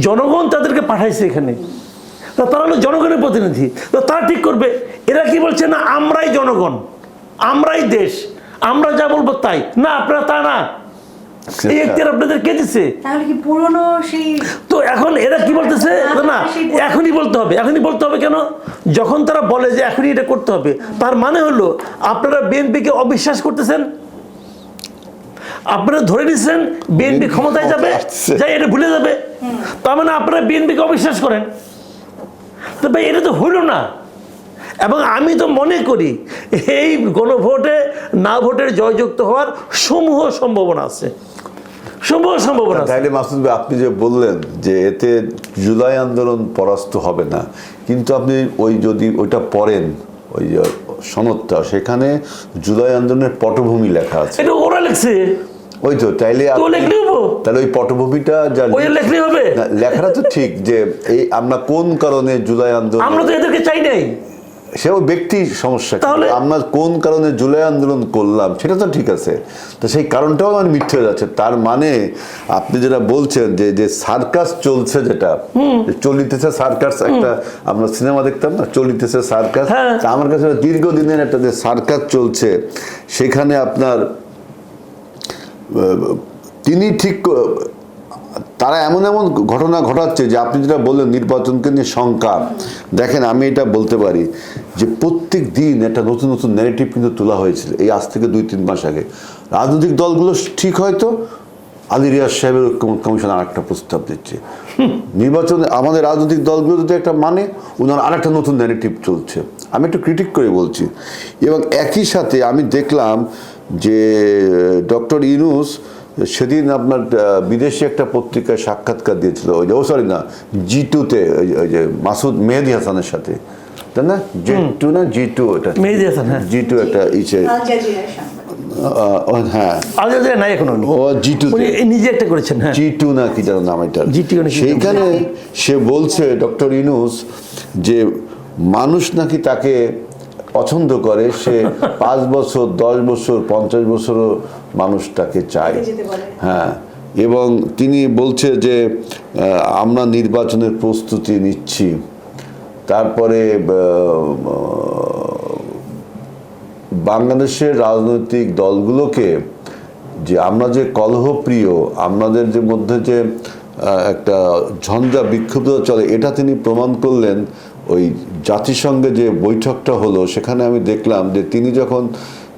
জনগণ তাদেরকে পাঠাইছে এখানে, তারা হলো জনগণের প্রতিনিধি, তো তারা ঠিক করবে। এরা কি বলছে না আমরাই জনগণ, আমরাই দেশ, আমরা যা বলবো তাই না, আপনারা তা না। এই এখতিয়ার আপনাদের কে দিচ্ছে? তাহলে কি পুরনো সেই? তো এখন এরা কি বলতেছে না এখনই বলতে হবে, এখনই বলতে হবে। কেন? যখন তারা বলে যে এখনই এটা করতে হবে, তার মানে হলো আপনারা বিএনপিকে অবিশ্বাস করতেছেন। আপনারা ধরে নিচ্ছেন বিএনপি ক্ষমতায় যাবে, যাই এটা ভুলে যাবে। তার মানে আপনারা বিএনপিকে অবিশ্বাস করেন। তো ভাই এটা তো হইল না। এবং আমি তো মনে করি এই গণভোটে না ভোটের জয়যুক্ত হওয়ার সমূহ সম্ভাবনা আছে, সমূহ সম্ভাবনা আছে। তাইলে মাসুদ ভাই, আপনি যে বললেন যে এতে জুলাই আন্দোলন পরাস্ত হবে না, কিন্তু আপনি যদি ওইটা পড়েন, ওই যে সনদটা, সেখানে জুলাই আন্দোলনের পটভূমি লেখা আছে। এটা ওরা লিখছে। ওই তো, তাইলে তাহলে ওই পটভূমিটা যা লেখলে হবে, লেখাটা তো ঠিক যে এই আমরা কোন কারণে জুলাই আন্দোলন, আমরা তো এদেরকে চাই নাই, সে ওই ব্যক্তির সমস্যা। তাহলে আমরা কোন কারণে জুলাই আন্দোলন করলাম সেটা তো ঠিক আছে, তো সেই কারণটাও মানে মিথ্যে হয়ে যাচ্ছে। তার মানে আপনি যেটা বলছেন যে যে সার্কাস চলছে, যেটা চলিতেছে সার্কাস, একটা আমরা সিনেমা দেখতাম না, চলিতেছে সার্কাস, আমার কাছে দীর্ঘদিনের একটা যে সার্কাস চলছে, সেখানে আপনার তিনি ঠিক তারা এমন এমন ঘটনা ঘটাচ্ছে যে আপনি যেটা বললেন নির্বাচনকে নিয়ে শঙ্কা। দেখেন আমি এটা বলতে পারি যে প্রত্যেক দিন একটা নতুন নতুন ন্যারেটিভ কিন্তু তোলা হয়েছিল এই আজ থেকে 2-3 মাস আগে। রাজনৈতিক দলগুলো ঠিক হয়তো আলী রিয়াজ সাহেবের কমিশন আর একটা প্রস্তাব দিচ্ছে, নির্বাচনে আমাদের রাজনৈতিক দলগুলো যদি একটা মানে ওনার আর একটা নতুন ন্যারেটিভ চলছে। আমি একটু ক্রিটিক করে বলছি। এবং একই সাথে আমি দেখলাম যে ডক্টর ইউনূস সেদিন আপনার বিদেশি একটা পত্রিকায় সাক্ষাৎকার দিয়েছিল, ওই যে G2-তে, ওই যে মাসুদ মেহেদী হাসানের সাথে, তাই না? G2 না G2, এটা মেহেদী হাসান, হ্যাঁ G2 একটা ইসে, হ্যাঁ আলজাজিরা নাই এখন, ও G2 নিজে একটা করেছেন, হ্যাঁ G2 না কি যেন নাম এটা। G2 সেইখানে সে বলছে ডক্টর ইউনূস যে মানুষ নাকি তাকে পছন্দ করে, সে 5 বছর 10 বছর 50 বছরও মানুষ তাকে চায়। হ্যাঁ, এবং তিনি বলছে যে আমরা নির্বাচনের প্রস্তুতি নিচ্ছি। তারপরে বাংলাদেশের রাজনৈতিক দলগুলোকে যে আমরা যে কলহপ্রিয়, আমাদের যে মধ্যে যে একটা ঝঞ্ঝা বিক্ষুব্ধতা চলে, এটা তিনি প্রমাণ করলেন। ওই জাতিসংঘে যে বৈঠকটা হলো সেখানে আমি দেখলাম যে তিনি যখন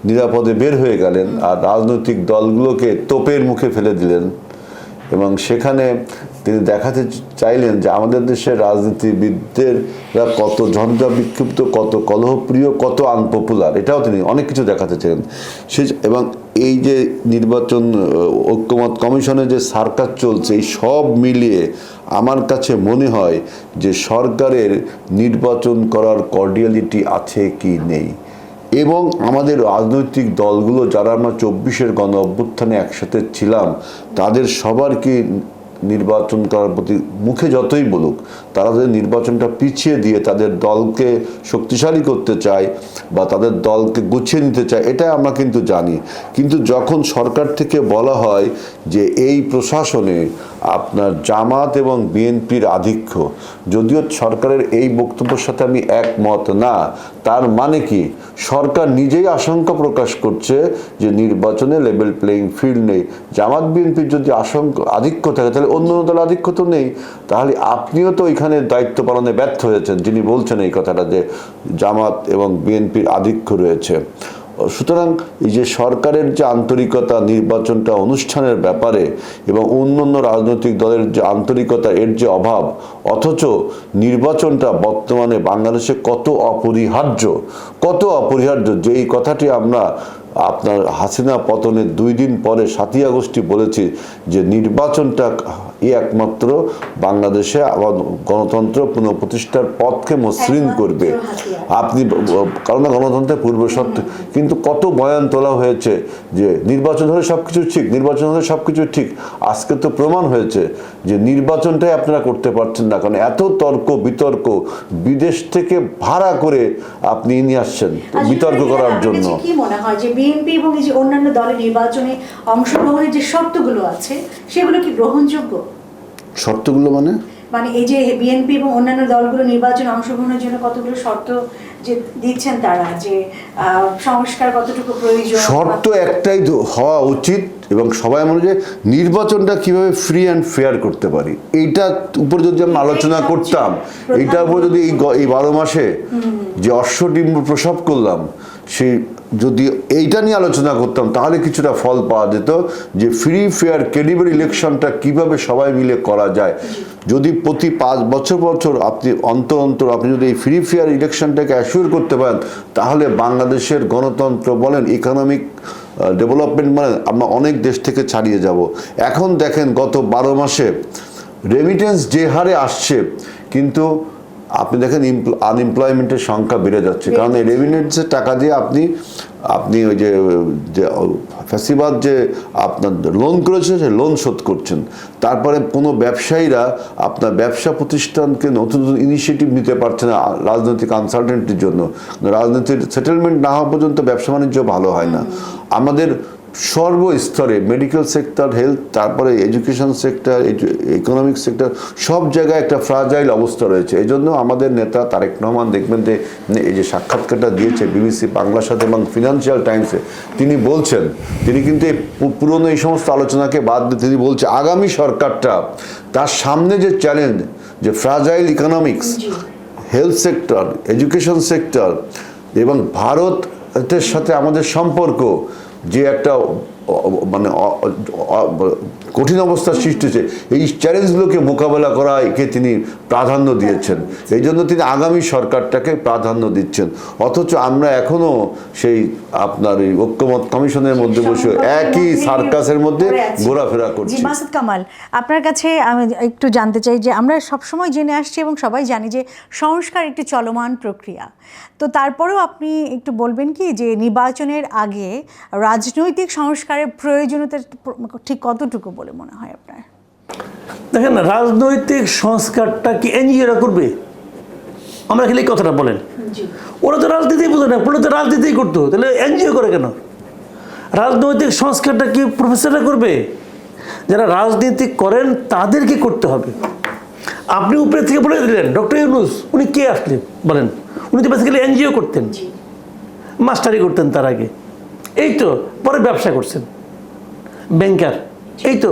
নিরাপদে বের হয়ে গেলেন আর রাজনৈতিক দলগুলোকে তোপের মুখে ফেলে দিলেন, এবং সেখানে তিনি দেখাতে চাইলেন যে আমাদের দেশের রাজনীতিবিদদেররা কত ঝঞ্ঝা বিক্ষুব্ধ, কত কলহপ্রিয়, কত আনপপুলার, এটাও তিনি অনেক কিছু দেখাতে চাইলেন। এবং এই যে নির্বাচন ঐক্যমত কমিশনে যে সার্কাস চলছে, এই সব মিলিয়ে আমার কাছে মনে হয় যে সরকারের নির্বাচন করার কর্ডিয়ালিটি আছে কি নেই। এবং আমাদের রাজনৈতিক দলগুলো যারা আমরা 24-এর গণ অভ্যুত্থানে একসাথে ছিলাম, তাদের সবার কি নির্বাচন করার প্রতি মুখে যতই বলুক, তারা যদি নির্বাচনটা পিছিয়ে দিয়ে তাদের দলকে শক্তিশালী করতে চায় বা তাদের দলকে গুছিয়ে নিতে চায়, এটা আমরা কিন্তু জানি। কিন্তু যখন সরকার থেকে বলা হয় যে এই প্রশাসনে আপনার জামাত এবং বিএনপির আধিক্য, যদিও সরকারের এই বক্তব্যের সাথে আমি একমত না, তার মানে কি সরকার নিজেই আশঙ্কা প্রকাশ করছে যে নির্বাচনে লেভেল প্লেইং ফিল্ড নেই। জামাত বিএনপির যদি আধিক্য থাকে তাহলে অন্য দল আধিক্য তো নেই, তাহলে আপনিও তো এখানে দায়িত্ব পালনে ব্যর্থ হয়েছেন যিনি বলছেন এই কথাটা যে জামাত এবং বিএনপির আধিক্য রয়েছে। সুতরাং এই যে সরকারের যে আন্তরিকতা নির্বাচনটা অনুষ্ঠানের ব্যাপারে এবং অন্যান্য রাজনৈতিক দলের যে আন্তরিকতা, এর যে অভাব, অথচ নির্বাচনটা বর্তমানে বাংলাদেশে কত অপরিহার্য যে এই কথাটি আমরা আপনার হাসিনা পতনের 2 দিন পরে 7ই আগস্টই বলেছি যে নির্বাচনটা একমাত্র বাংলাদেশে আবার গণতন্ত্র পুনঃপ্রতিষ্ঠার পথকে মসৃণ করবে। আপনি কারণ গণতন্ত্রের পূর্ব শর্ত, কিন্তু কত বয়ান তোলা হয়েছে যে নির্বাচন হলে সবকিছু ঠিক, নির্বাচন হলে সবকিছু ঠিক। আজকে তো প্রমাণ হয়েছে যে নির্বাচনটাই আপনারা করতে পারছেন না, কারণ এত তর্ক বিতর্ক বিদেশ থেকে ভাড়া করে আপনি নিয়ে আসছেন বিতর্ক করার জন্য। কি মনে হয় যে বিএনপি এবং এই যে অন্যান্য দলের নির্বাচনে অংশগ্রহণের যে শর্তগুলো আছে সেগুলো কি গ্রহণযোগ্য? শর্তগুলো মানে এই যে বিএনপি এবং অন্যান্য দলগুলো নির্বাচনে অংশগ্রহণের জন্য কতগুলো শর্ত যে দিচ্ছেন তারা, যে সংস্কার কতটুকু প্রয়োজন, শর্ত একটাই হওয়া উচিত এবং সবাই মনে যে নির্বাচনটা কিভাবে ফ্রি অ্যান্ড ফেয়ার করতে পারি, এইটার উপর যদি আমরা আলোচনা করতাম, এইটার উপর যদি এই 12 মাসে যে অশ্বডিম্ব প্রসব করলাম সেই যদি এইটা নিয়ে আলোচনা করতাম তাহলে কিছুটা ফল পাওয়া যেত যে ফ্রি ফেয়ার ক্রেডিবল ইলেকশনটা কিভাবে সবাই মিলে করা যায়। যদি প্রতি 5 বছর আপনি অন্তর আপনি যদি এই ফ্রি ফেয়ার ইলেকশনটাকে অ্যাসিওর করতে পারেন, তাহলে বাংলাদেশের গণতন্ত্র বলেন, ইকোনমিক ডেভেলপমেন্ট বলেন, আমরা অনেক দেশ থেকে ছাড়িয়ে যাব। এখন দেখেন গত 12 মাসে রেমিটেন্স যে হারে আসছে, কিন্তু আপনি দেখেন আনএমপ্লয়মেন্টের সংখ্যা বেড়ে যাচ্ছে, কারণ এই রেমিটেন্সের টাকা দিয়ে আপনি ওই যে ফ্যাসিবাদ যে আপনার লোন করেছে সেই লোন শোধ করছেন। তারপরে কোনো ব্যবসায়ীরা আপনার ব্যবসা প্রতিষ্ঠানকে নতুন নতুন ইনিশিয়েটিভ নিতে পারছে না রাজনৈতিক আনসার্টেনিটির জন্য। রাজনৈতিক সেটেলমেন্ট না হওয়া পর্যন্ত ব্যবসা বাণিজ্য ভালো হয় না। আমাদের সর্বস্তরে মেডিকেল সেক্টর, হেলথ, তারপরে এডুকেশন সেক্টর, ইকোনমিক সেক্টর, সব জায়গায় একটা ফ্রাজাইল অবস্থা রয়েছে। এই জন্য আমাদের নেতা তারেক রহমান দেখবেন যে এই যে সাক্ষাৎকারটা দিয়েছে বিবিসি বাংলার সাথে এবং ফিনান্সিয়াল টাইমসে, তিনি কিন্তু এই পুরনো এই সমস্ত আলোচনাকে বাদ দিয়ে তিনি বলছে আগামী সরকারটা তার সামনে যে চ্যালেঞ্জ, যে fragile economics, health sector, education sector এবং ভারতের সাথে আমাদের সম্পর্ক যে একটা কঠিন অবস্থার সৃষ্টি হয়েছে, এই চ্যালেঞ্জগুলোকে মোকাবেলা করাকে তিনি প্রাধান্য দিয়েছেন। এই জন্য তিনি আগামী সরকারটাকে প্রাধান্য দিচ্ছেন। অথচ আমরা এখনো সেই আপনার এই ঐক্যমত কমিশনের মধ্যে বসে একই সার্কাসের মধ্যে ঘোরাফেরা করছি। মাসুদ কামাল, আপনার কাছে আমি একটু জানতে চাই যে আমরা সবসময় জেনে আসছি এবং সবাই জানি যে সংস্কার একটি চলমান প্রক্রিয়া, তো তারপরেও আপনি একটু বলবেন কি যে নির্বাচনের আগে রাজনৈতিক সংস্কারের প্রয়োজনীয়তা ঠিক কতটুকু বলে মনে হয় আপনার? দেখেন না, রাজনৈতিক সংস্কারটা কি এনজিওরা করবে? আমরা খেলে এই কথাটা বলেন, ওরা তো রাজনীতি বোঝে না, ওরা তো রাজনীতি করতো, তাহলে এনজিও করে কেন? রাজনৈতিক সংস্কারটা কি প্রফেসররা করবে? যারা রাজনীতি করেন তাদেরকে করতে হবে। আপনি উপরে থেকে বলে দিলেন ডক্টর ইউনূস, উনি কে আসলেন বলেন? উনি তো বেসিক্যালি এনজিও করতেন, মাস্টারি করতেন তার আগে, এই তো পরে ব্যবসা করছেন, ব্যাংকার, এই তো।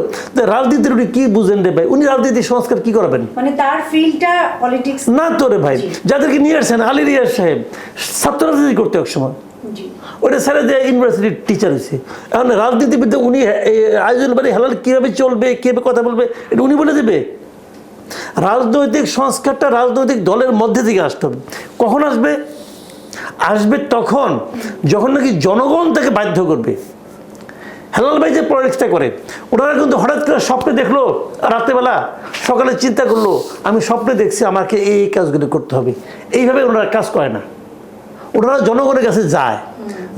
রাজনীতির উনি কি বুঝেন রে ভাই? উনি রাজনীতির সংস্কার কি করবেন? মানে তার ফিল্ডটা পলিটিক্স না তো রে ভাই। যাদেরকে নিয়ে আসছেন, আলী রিয়াজ সাহেব ছাত্র রাজনীতি করতে এক সময়, ওটা স্যারে যে ইউনিভার্সিটির টিচার হয়েছে। এখন রাজনীতিবিদ্যা উনি আয়োজন বাড়ি হালাল কীভাবে চলবে, কীভাবে কথা বলবে, এটা উনি বলে দেবে? রাজনৈতিক সংস্কারটা রাজনৈতিক দলের মধ্যে থেকে আসতে হবে। কখন আসবে? আসবে তখন যখন নাকি জনগণ তাকে বাধ্য করবে। হেলাল ভাই যে পলিটিক্সটা করে, ওনারা কিন্তু হঠাৎ করে স্বপ্নে দেখলো রাত্রেবেলা, সকালে চিন্তা করলো আমি স্বপ্নে দেখছি আমাকে এই কাজগুলো করতে হবে, এইভাবে ওনারা কাজ করে না। ওনারা জনগণের কাছে যায়,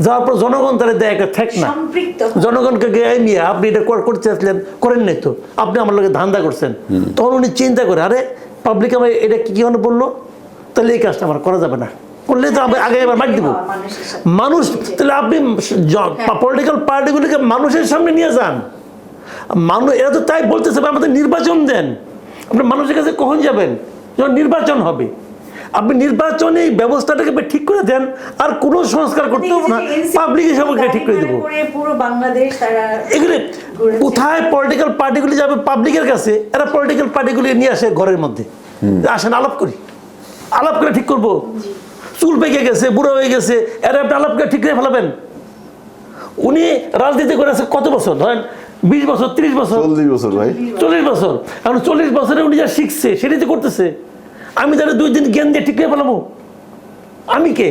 যাওয়ার পর জনগণ তারা দেয় একটা ঠেক না, সম্পৃক্ত জনগণকে গিয়ে নিয়ে আপনি এটা করতে চাচ্ছিলেন, করেন নাই তো, আপনি আমার লোকে ধান্দা করছেন। তখন উনি চিন্তা করে, আরে পাবলিক আমার এটা কি কেন বললো, তাহলে এই কাজটা আমার করা যাবে না, করলে তো আমি আগে এবার মার দিব মানুষ। তাহলে আপনি পলিটিক্যাল পার্টিগুলিকে মানুষের সামনে নিয়ে যান। মানুষ এরা তো তাই বলতেছে, আমাদের নির্বাচন দেন। আপনি মানুষের কাছে কখন যাবেন? যখন নির্বাচন হবে। আপনি নির্বাচনে এই ব্যবস্থাটাকে ঠিক করে দেন, আর কোনো সংস্কার করতে হবে না, পাবলিক সবাইকে ঠিক করে দেবো। পুরো বাংলাদেশ তারা এগুলো কোথায় পলিটিক্যাল পার্টিগুলি যাবে পাবলিকের কাছে, এরা পলিটিক্যাল পার্টিগুলি নিয়ে আসে ঘরের মধ্যে, আসেন আলাপ করি, আলাপ করে ঠিক করবো। চুল পেকে গেছে, বুড়ো হয়ে গেছে, এরা একটা আলাপ করে ঠিক করে ফেলাবেন। উনি রাজনীতি করে আছে কত বছর, ধরেন 20 বছর, 30 বছর, 40 বছর ভাই, 40 বছর। এখন 40 বছরে উনি যা শিখছে সেটাই তো করতেছে। আমি তাহলে 2 দিন জ্ঞান দিয়ে ঠিক করে ফেলাবো? আমি কে?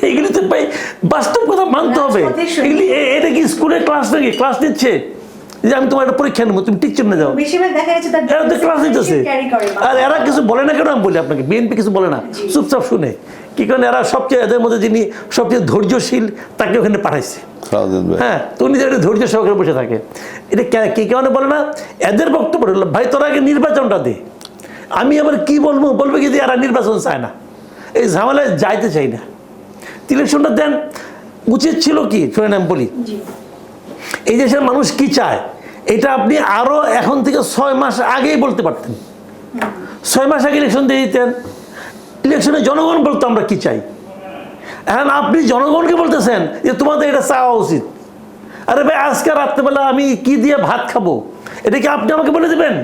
এগুলি তো ভাই বাস্তব কথা মানতে হবে। এগুলি এটা কি স্কুলের ক্লাস নাকি? ক্লাস নিচ্ছে যে আমি তোমার একটা পরীক্ষা নেবো, তুমি টিকছো না যাও, বেশিরভাগ দেখা যাচ্ছে এরা তো ক্লাস নিতেছে। আর এরা কিছু বলে না কেন? আমি বলি আপনাকে, বিএনপি কিছু বলে না, চুপচাপ শুনে। কি কারণে এরা সবচেয়ে, এদের মধ্যে যিনি সবচেয়ে ধৈর্যশীল তাকে ওখানে পাঠাইছে। হ্যাঁ, তো উনি একটা ধৈর্য সহকারে বসে থাকে। এটা কি কারণে বলে না? এদের বক্তব্য হলো, ভাই তোরা আগে নির্বাচনটা দে। আমি আবার কি বলবো, বলবে কি যে এরা নির্বাচন চায় না, এই ঝামেলায় যাইতে চাই না, ইলেকশনটা দেন। উচিত ছিল কি, শোনেন আমি বলি, এই দেশের মানুষ কি চায় এটা আপনি আরো এখন থেকে 6 মাস আগেই বলতে পারতেন। 6 মাস আগে ইলেকশন দিয়ে দিতেন, ইলেকশনে জনগণ বলতো আমরা কি চাই। এখন আপনি জনগণকে বলতেছেন যে তোমাদের এটা চাওয়া উচিত। আরে ভাই, আজকে রাত্রেবেলা আমি কি দিয়ে ভাত খাবো, এটা কি আপনি আমাকে বলে দেবেন?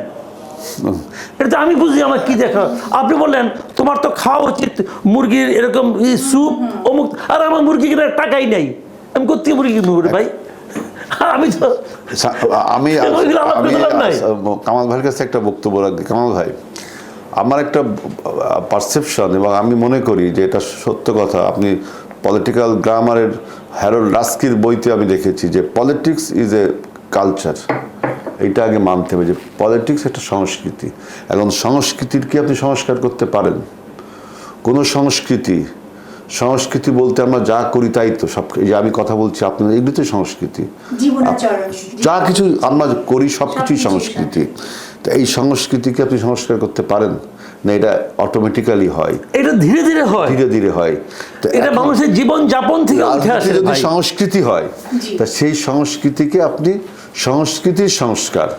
এটা তো আমি বুঝি আমার কি দেখা। আপনি বললেন তোমার তো খাওয়া উচিত মুরগির এরকম স্যুপ অমুক, আর আমার মুরগি কেনার টাকাই নাই, আমি কোথায় মুরগি কিনবো ভাই? আমি তো আমি কামাল ভাইয়ের কাছে একটা বক্তব্য রাখি। কামাল ভাই, আমার একটা পারসেপশন এবং আমি মনে করি যে এটা সত্য কথা। আপনি পলিটিক্যাল গ্রামারের হ্যারল্ড রাস্কির বইতে আমি দেখেছি যে পলিটিক্স ইজ এ কালচার। এইটা আগে মানতে হবে যে পলিটিক্স একটা সংস্কৃতি। এখন সংস্কৃতির কি আপনি সংস্কার করতে পারেন? কোনো সংস্কৃতি বলতে আমরা যা করি তাই তো, সব এই যে আমি কথা বলছি আপনার, এগুলো তো সংস্কৃতি। যা কিছু আমরা করি সব কিছুই সংস্কৃতি। তো এই সংস্কৃতিকে আপনি সংস্কার করতে পারেন না, এটা অটোমেটিক্যালি হয়, এটা ধীরে ধীরে হয়। তো এটা মানুষের জীবন যাপন থেকে উঠে আসে। যদি সংস্কৃতি হয়, তা সেই সংস্কৃতিকে আপনি সংস্কৃতির সংস্কার,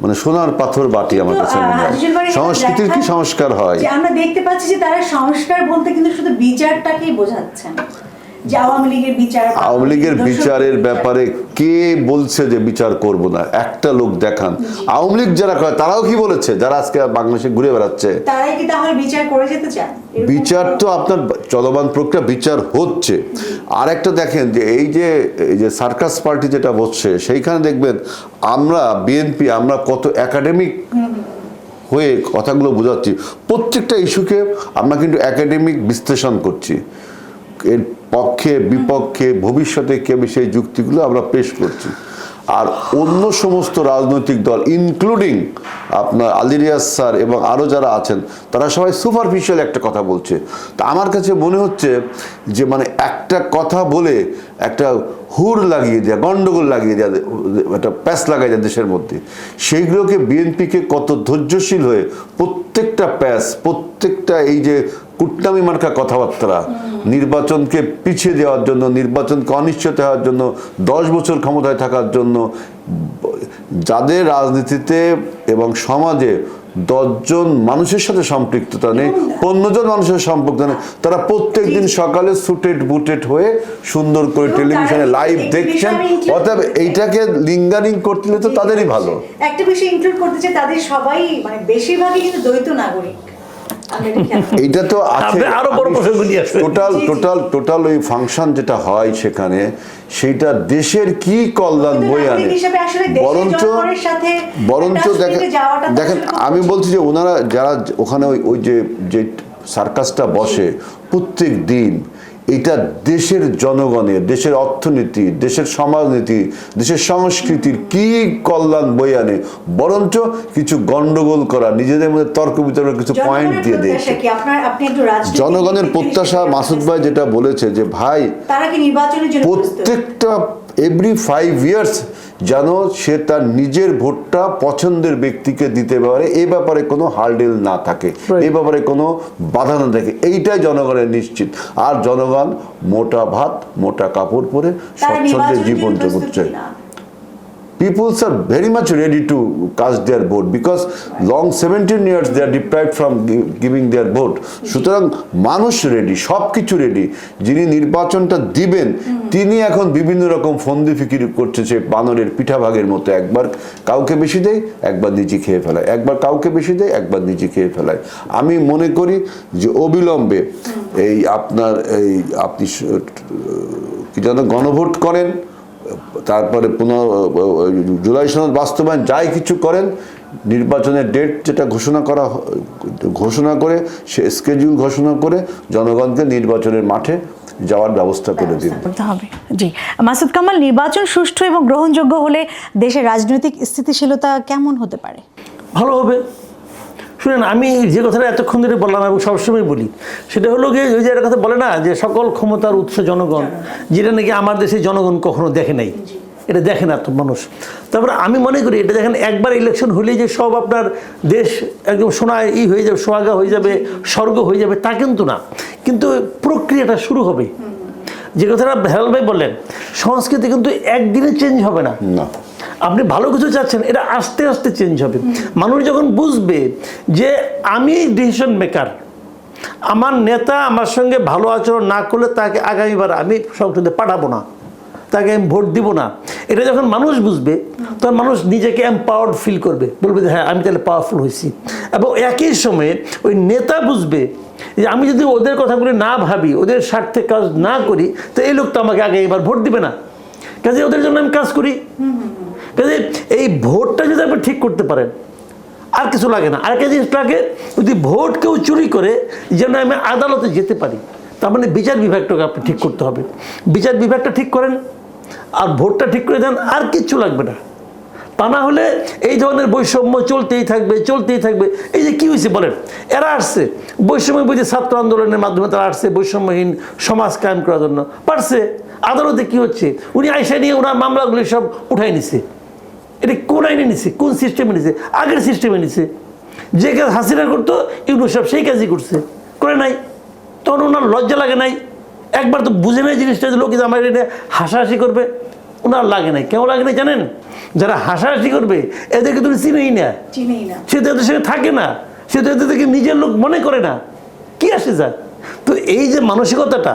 মানে সোনার পাথর বাটি আমার কাছে মনে হয়। সংস্কৃতির কি সংস্কার হয়? আমরা দেখতে পাচ্ছি যে তারা সংস্কার বলতে কিন্তু শুধু বিচারটাকেই বোঝাচ্ছেন। আওয়ামী লীগের বিচারের ব্যাপারে কে বলছে যে বিচার করব না? একটা লোক দেখান। আওয়ামী লীগ যারা করে তারাও কি বলেছে? যারা আজকে বাংলাদেশে ঘুরে বেড়াচ্ছে, তারাই কি তাহলে বিচার করে যেতে চান? বিচার তো আপনার চলমান প্রক্রিয়া, বিচার হচ্ছে। আর একটা দেখেন যে এই যে সার্কাস পার্টি যেটা বসছে, সেইখানে দেখবেন আমরা বিএনপি আমরা কত একাডেমিক হয়ে কথাগুলো বোঝাচ্ছি। প্রত্যেকটা ইস্যুকে আমরা কিন্তু একাডেমিক বিশ্লেষণ করছি, এর পক্ষে বিপক্ষে ভবিষ্যতে কে সেই যুক্তিগুলো আমরা পেশ করছি। আর অন্য সমস্ত রাজনৈতিক দল ইনক্লুডিং আপনার আলী রিয়াজ স্যার এবং আরও যারা আছেন, তারা সবাই সুপারফিশিয়াল একটা কথা বলছে। তা আমার কাছে মনে হচ্ছে যে মানে একটা কথা বলে একটা হুর লাগিয়ে দেওয়া, গন্ডগোল লাগিয়ে দেওয়া, একটা প্যাচ লাগাই দেওয়া দেশের মধ্যে, সেইগুলোকে বিএনপিকে কত ধৈর্যশীল হয়ে প্রত্যেকটা প্যাচ, প্রত্যেকটা এই যে কুটনামি মার্কা কথাবার্তা, নির্বাচনকে পিছিয়ে দেওয়ার জন্য, নির্বাচনকে অনিশ্চিত হওয়ার জন্য, 10 বছর ক্ষমতায় থাকার জন্য, যাদের রাজনীতিতে এবং সমাজে 10 জন মানুষের সাথে সম্পৃক্ততা নেই, 15 জন মানুষের সম্পর্ক নেই, তারা প্রত্যেক দিন সকালে সুটেড বুটেড হয়ে সুন্দর করে টেলিভিশনে লাইভ দেখছেন। অতএব এইটাকে লিঙ্গারিং করতে তো তাদেরই ভালো। একটা বিষয় ইনক্লুড করতে চাই, তাদের সবাই মানে বেশিরভাগই কিন্তু দ্বৈত নাগরিক। এইটা তো আছে, আরো বড় প্রসঙ্গ নিয়ে আসবে। টোটাল ওই ফাংশন যেটা হয় সেখানে, সেইটা দেশের কি কল্যাণ বয়ে আনে। বরঞ্চ দেখেন আমি বলছি যে ওনারা যারা ওখানে ওই যে সার্কাসটা বসে প্রত্যেক দিন, এটা দেশের জনগণের, দেশের অর্থনীতি, দেশের সমাজনীতি, দেশের সংস্কৃতির কি কল্যাণ বয়ে আনে, বরঞ্চ কিছু গন্ডগোল করা, নিজেদের মধ্যে তর্ক বিতর্ক কিছু পয়েন্ট দিয়ে দিয়েছে। জনগণের প্রত্যাশা, মাসুদ ভাই যেটা বলেছে যে ভাই প্রত্যেকটা এভরি 5 ইয়ার্স যেন সে তার নিজের ভোটটা পছন্দের ব্যক্তিকে দিতে পারে, এই ব্যাপারে কোনো হার্ডেল না থাকে, এই ব্যাপারে কোনো বাধা না থাকে, এইটাই জনগণের নিশ্চিত। আর জনগণ মোটা ভাত মোটা কাপড় পরে স্বচ্ছন্দে জীবন যাপন চায়। Peoples are very much ready to cast their vote because long 17 years they are deprived from giving their vote. সুতরাং মানুষ রেডি, সব কিছু রেডি। যিনি নির্বাচনটা দিবেন তিনি এখন বিভিন্ন রকম ফন্দি ফিকির করছে, সে বানরের পিঠাভাগের মতো, একবার কাউকে বেশি দেয় একবার নিজে খেয়ে ফেলায়, একবার কাউকে বেশি দেয় একবার নিজে খেয়ে ফেলায়। আমি মনে করি যে অবিলম্বে এই আপনার আপনি কি যেন গণভোট করেন, তারপরে জুলাই সনদ বাস্তবায়ন যাই কিছু করেন, নির্বাচনের ডেট যেটা ঘোষণা করে সে স্কেডিউল ঘোষণা করে জনগণকে নির্বাচনের মাঠে যাওয়ার ব্যবস্থা করে দিন। জি মাসুদ কামাল, নির্বাচন সুষ্ঠু এবং গ্রহণযোগ্য হলে দেশের রাজনৈতিক স্থিতিশীলতা কেমন হতে পারে? ভালো হবে। শুনেন, আমি যে কথাটা এতক্ষণ ধরে বললাম এবং সবসময় বলি, সেটা হলো গিয়ে ওই যে একটা কথা বলে না যে সকল ক্ষমতার উৎস জনগণ, যেটা নাকি আমার দেশে জনগণ কখনো দেখে নাই, এটা দেখে না তো মানুষ। তারপরে আমি মনে করি এটা দেখেন একবার ইলেকশন হলেই যে সব আপনার দেশ একদম সোনায় হয়ে যাবে, সোহাগা হয়ে যাবে, স্বর্গ হয়ে যাবে, তা কিন্তু না। কিন্তু প্রক্রিয়াটা শুরু হবে। যে কথাটা হেলাল ভাই বললেন, সংস্কৃতি কিন্তু একদিনে চেঞ্জ হবে না। আপনি ভালো কিছু চাচ্ছেন, এটা আস্তে আস্তে চেঞ্জ হবে। মানুষ যখন বুঝবে যে আমি ডিসিশন মেকার, আমার নেতা আমার সঙ্গে ভালো আচরণ না করলে তাকে আগামীবার আমি সংসদে পাঠাবো না, তাকে আমি ভোট দিব না, এটা যখন মানুষ বুঝবে তখন মানুষ নিজেকে এম্পাওয়ার্ড ফিল করবে, বলবে যে হ্যাঁ আমি তাহলে পাওয়ারফুল হয়েছি। এবং একই সময়ে ওই নেতা বুঝবে যে আমি যদি ওদের কথাগুলি না ভাবি, ওদের স্বার্থে কাজ না করি, তো এই লোক তো আমাকে আগে এবার ভোট দিবে না, কাজে ওদের জন্য আমি কাজ করি। কাজে এই ভোটটা যদি আপনি ঠিক করতে পারেন, আর কিছু লাগে না। আরেকটা জিনিস লাগে, যদি ভোট কেউ চুরি করে যেন আমি আদালতে যেতে পারি, তার মানে বিচার বিভাগটাকে আপনি ঠিক করতে হবে। বিচার বিভাগটা ঠিক করেন আর ভোটটা ঠিক করে দেন, আর কিচ্ছু লাগবে না। তা না হলে এই ধরনের বৈষম্য চলতেই থাকবে। এই যে কী হয়েছে বলেন, এরা আসছে বৈষম্য বুঝে ছাত্র আন্দোলনের মাধ্যমে, তারা আসছে বৈষম্যহীন সমাজ কায়েম করার জন্য, পারছে। আদালতে কি হচ্ছে, উনি আইসা নিয়ে ওনার মামলাগুলি সব উঠাই নিছে। এটা কোন আইনে নিছে, কোন সিস্টেমে নিছে? আগের সিস্টেমে নিছে। যে কাজ হাসিনা করতো ইউনূস সাহেব সেই কাজই করে নাই। তখন ওনার লজ্জা লাগে নাই? একবার তো বুঝে নাই জিনিসটা যে লোক আমার এটা হাসাহাসি করবে, ওনার লাগে নাই। কেমন লাগে নাই জানেন? যারা হাসাহাসি করবে এদেরকে তুমি চিনেই না, সে তো এদের সঙ্গে থাকে না, সে তো এদেরকে নিজের লোক মনে করে না, কি আসে যায়। তো এই যে মানসিকতাটা,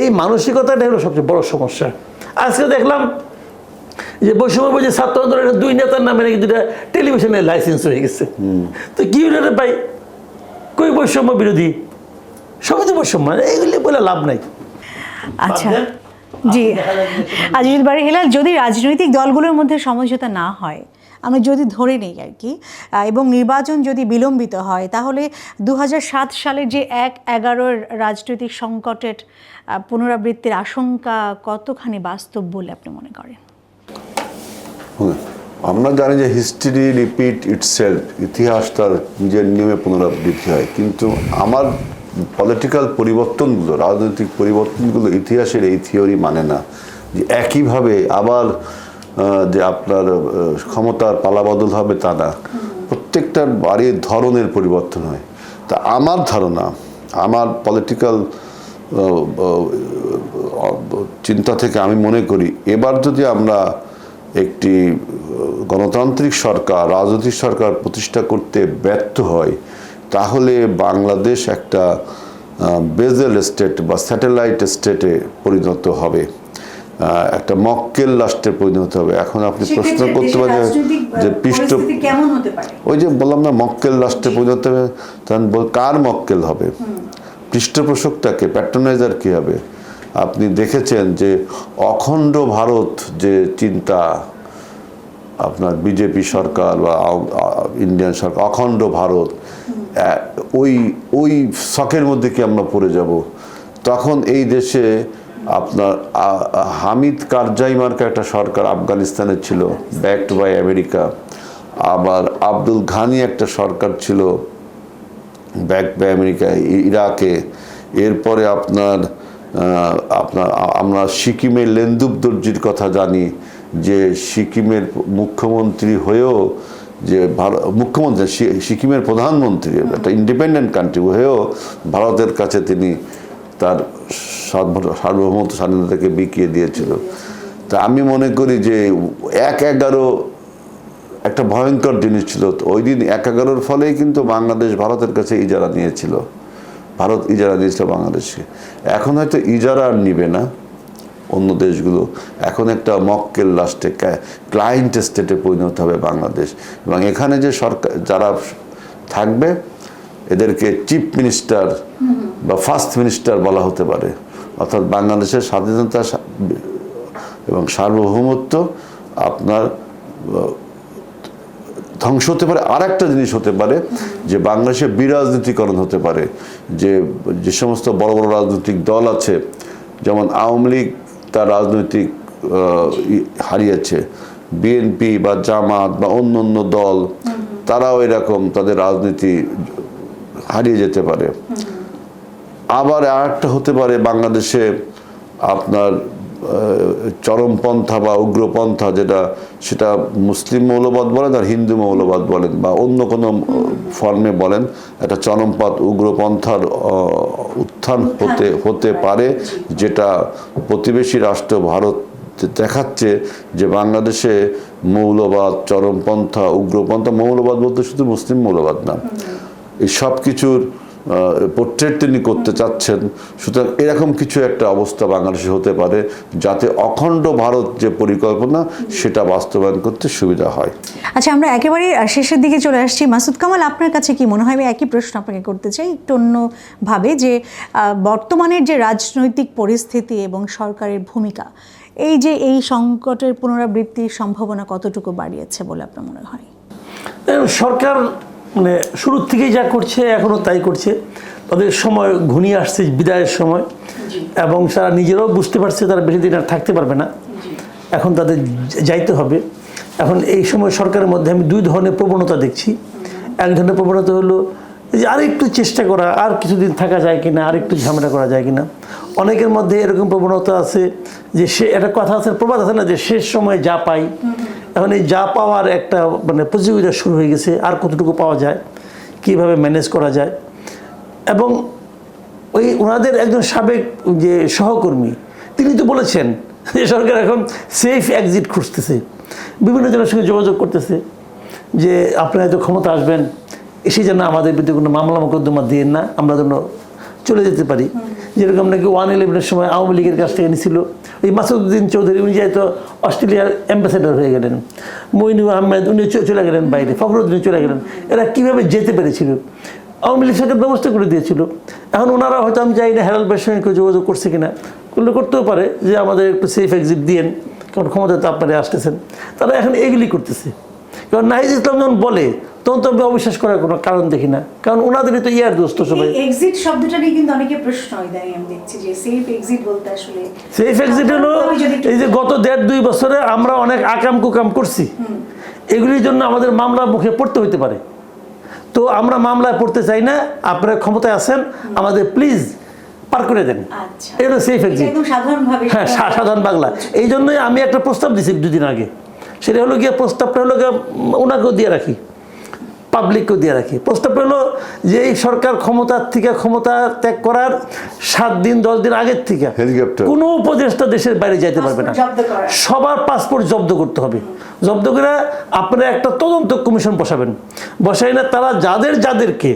এই মানসিকতাটা হলো সবচেয়ে বড় সমস্যা। আজকে দেখলাম যে বৈষম্য বুঝে ছাত্র আন্দোলনের 2 নেতার নামে নাকি 2টা টেলিভিশনের লাইসেন্স হয়ে গেছে। তো কি হলো রে ভাই, কই বৈষম্য বিরোধী? সবাই তো বৈষম্য, এইগুলি বলে লাভ নাই। আচ্ছা জি আজিজুল বারী হেলাল, যদি রাজনৈতিক দলগুলোর মধ্যে সমঝোতা না হয়, আমরা যদি ধরে নিই আর কি, এবং নির্বাচন যদি বিলম্বিত হয়, তাহলে 2007 সালের যে 1/11 রাজনৈতিক সংকটের পুনরাবৃত্তির আশঙ্কা কতখানি বাস্তব বলে আপনি মনে করেন? আমরা জানি যে হিস্ট্রি রিপিট ইটসেলফ, ইতিহাস তার নিজের নিয়মে পুনরাবৃত্তি হয়। কিন্তু আমার পলিটিক্যাল পরিবর্তনগুলো, রাজনৈতিক পরিবর্তনগুলো ইতিহাসের এই থিওরি মানে না যে একইভাবে আবার যে আপনার ক্ষমতার পালাবদল হবে, তা না। প্রত্যেকটার বাড়ির ধরনের পরিবর্তন হয়। তা আমার ধারণা, আমার পলিটিক্যাল চিন্তা থেকে আমি মনে করি, এবার যদি আমরা একটি গণতান্ত্রিক সরকার, রাজনৈতিক সরকার প্রতিষ্ঠা করতে ব্যর্থ হয়, তাহলে বাংলাদেশ একটা বেজেল স্টেট বা স্যাটেলাইট স্টেটে পরিণত হবে, একটা মক্কেল রাষ্ট্রে পরিণত হবে। এখন আপনি প্রশ্ন করতে পারেন যে ওই যে বললাম না, মক্কেল রাষ্ট্রে পরিণত হবে, তখন কার মক্কেল হবে? পৃষ্ঠপোষকটাকে, প্যাট্রোনাইজার কি হবে? আপনি দেখেছেন যে অখণ্ড ভারত যে চিন্তা, আপনার বিজেপি সরকার বা ইন্ডিয়ান সরকার, অখণ্ড ভারত, ওই শখের মধ্যে কি আমরা পড়ে যাব? তখন এই দেশে আপনার হামিদ কারজাই মার্কা একটা সরকার আফগানিস্তানে ছিল, ব্যাকড বাই আমেরিকা। আবার আব্দুল ঘানি একটা সরকার ছিল, ব্যাকড বাই আমেরিকা, ইরাকে। এরপরে আপনার আমরা সিকিমের লেন্দুব দর্জির কথা জানি, যে সিকিমের মুখ্যমন্ত্রী হয়েও যে মুখ্যমন্ত্রী সিকিমের প্রধানমন্ত্রী, একটা ইন্ডিপেন্ডেন্ট কান্ট্রি হয়েও ভারতের কাছে তিনি তার সার্বভৌমত্ব স্বাধীনতাকে বিকিয়ে দিয়েছিল। তা আমি মনে করি যে 1-11 একটা ভয়ঙ্কর জিনিস ছিল। ওই দিন 1-11-র ফলেই কিন্তু বাংলাদেশ ভারতের কাছে ইজারা নিয়েছিল, ভারত ইজারা দিয়েছিল বাংলাদেশকে। এখন হয়তো ইজারা আর নিবে না অন্য দেশগুলো, এখন একটা মক্কেল রাষ্ট্রে, ক্লায়েন্ট স্টেটে পরিণত হবে বাংলাদেশ। এবং এখানে যে সরকার যারা থাকবে এদেরকে চিফ মিনিস্টার বা ফার্স্ট মিনিস্টার বলা হতে পারে। অর্থাৎ বাংলাদেশের স্বাধীনতা এবং সার্বভৌমত্ব আপনার ধ্বংস হতে পারে। আর একটা জিনিস হতে পারে যে বাংলাদেশে বিরাজনীতিকরণ হতে পারে, যে সমস্ত বড় বড় রাজনৈতিক দল আছে, যেমন আওয়ামী লীগ তার রাজনৈতিক হারিয়েছে, বিএনপি বা জামাত বা অন্য অন্য দল তারাও এরকম তাদের রাজনীতি হারিয়ে যেতে পারে। আবার আরেকটা হতে পারে বাংলাদেশে আপনার চরমপন্থা বা উগ্রপন্থা, সেটা মুসলিম মৌলবাদ বলেন আর হিন্দু মৌলবাদ বলেন বা অন্য কোনো ফর্মে বলেন, একটা চরমপন্থা উগ্রপন্থার উত্থান হতে পারে, যেটা প্রতিবেশী রাষ্ট্র ভারত দেখাচ্ছে যে বাংলাদেশে মৌলবাদ, চরমপন্থা, উগ্রপন্থা, মৌলবাদ বলতে শুধু মুসলিম মৌলবাদ না, এই সব কিছুর পোর্ট্রেট তিনি করতে চাচ্ছেন। সুতরাং এরকম কিছু একটা অবস্থা বাংলাদেশে হতে পারে, যাতে অখণ্ড ভারত যে পরিকল্পনা সেটা বাস্তবায়ন করতে সুবিধা হয়। আচ্ছা, আমরা একেবারে শেষের দিকে চলে আসছি। মাসুদ কামাল, আপনার কাছে কি মনে হয়, আমি একই প্রশ্ন আপনাকে করতে চাই একটু অন্যভাবে, যে বর্তমানের যে রাজনৈতিক পরিস্থিতি এবং সরকারের ভূমিকা, এই সংকটের পুনরাবৃত্তির সম্ভাবনা কতটুকু বাড়িয়েছে বলে আপনার মনে হয়? সরকার মানে শুরুর থেকেই যা করছে এখনও তাই করছে। তাদের সময় ঘনিয়ে আসছে, বিদায়ের সময়, এবং তারা নিজেরাও বুঝতে পারছে তারা বেশি দিন আর থাকতে পারবে না, এখন তাদের যাইতে হবে। এখন এই সময় সরকারের মধ্যে আমি দুই ধরনের প্রবণতা দেখছি। এক ধরনের প্রবণতা হলো যে আরেকটু চেষ্টা করা, আর কিছুদিন থাকা যায় কিনা, আরেকটু ঝামেলা করা যায় কিনা। অনেকের মধ্যে এরকম প্রবণতা আছে যে একটা কথা আছে, প্রবাদ আছে না, যে শেষ সময় যা পাই। এখন এই যা পাওয়ার একটা মানে প্রতিযোগিতা শুরু হয়ে গেছে, আর কতটুকু পাওয়া যায়, কিভাবে ম্যানেজ করা যায়। এবং ওনাদের একজন সাবেক যে সহকর্মী তিনি তো বলেছেন যে সরকার এখন সেফ এক্সিট খুঁজতেছে, বিভিন্ন জনের সঙ্গে যোগাযোগ করতেছে যে আপনারা হয়তো ক্ষমতা আসবেন, এসে যেন আমাদের বিরুদ্ধে কোনো মামলা মোকদ্দমা দিয়েন না, আমরা যেন চলে যেতে পারি। যেরকম নাকি 1/11-এর সময় আওয়ামী লীগের কাছ থেকে নিয়েছিল ওই মাসুদ্দিন চৌধুরী, উনি যেহেতু অস্ট্রেলিয়ার অ্যাম্বাসেডর হয়ে গেলেন, মইনুর আহমেদ উনি চলে গেলেন বাইরে, ফখরুদ্দিন চলে গেলেন। এরা কীভাবে যেতে পেরেছিল? আওয়ামী লীগ সরকার ব্যবস্থা করে দিয়েছিল। এখন ওনারা হয়তো, আমি জানি না হেরাল্ড ভাইয়ের সঙ্গে যোগাযোগ করছে কিনা, করতেও পারে যে আমাদের একটু সেফ এক্সিট দিয়েন, কারণ ক্ষমতা তো আপনারা আসতেছেন। তারা এখন এগুলি করতেছে। কারণ নাহিদ ইসলাম যখন বলে তখন তো আমি অবিশ্বাস করার কোনো কারণ দেখি না, কারণ ওনাদেরই তো ইয়ার দোস্ত সবাই। এক্সিট শব্দটা নিয়ে কিন্তু অনেকে প্রশ্ন ইদানিং আমি দেখছি যে সেফ এক্সিট বলতে আসলে সেফ এক্সিট হলো এই যে গত 1.5-2 বছরে আমরা অনেক আকাম কুকাম করছি, এগুলির জন্য আমাদের মামলা মুখে পড়তে হইতে পারে। তো আমরা মামলায় পড়তে চাই না, আপনারা ক্ষমতায় আছেন, আমাদের প্লিজ পার করে দেন। এটা সেফ এক্সিট, হ্যাঁ সাধারণ বাংলা। এই জন্যই আমি একটা প্রস্তাব দিয়েছি 2 দিন আগে। সেটা হলো গিয়ে, প্রস্তাবটা হলো গিয়ে ওনাকেও দিয়ে রাখি, পাবলিককেও দিয়ে রাখি। প্রস্তাবটা হলো যে এই সরকার ক্ষমতা ত্যাগ করার 7 দিন 10 দিন আগের থেকে কোনো উপদেষ্টা দেশের বাইরে যাইতে পারবে না, সবার পাসপোর্ট জব্দ করতে হবে। জব্দ করে আপনারা একটা তদন্ত কমিশন বসাই না, তারা যাদেরকে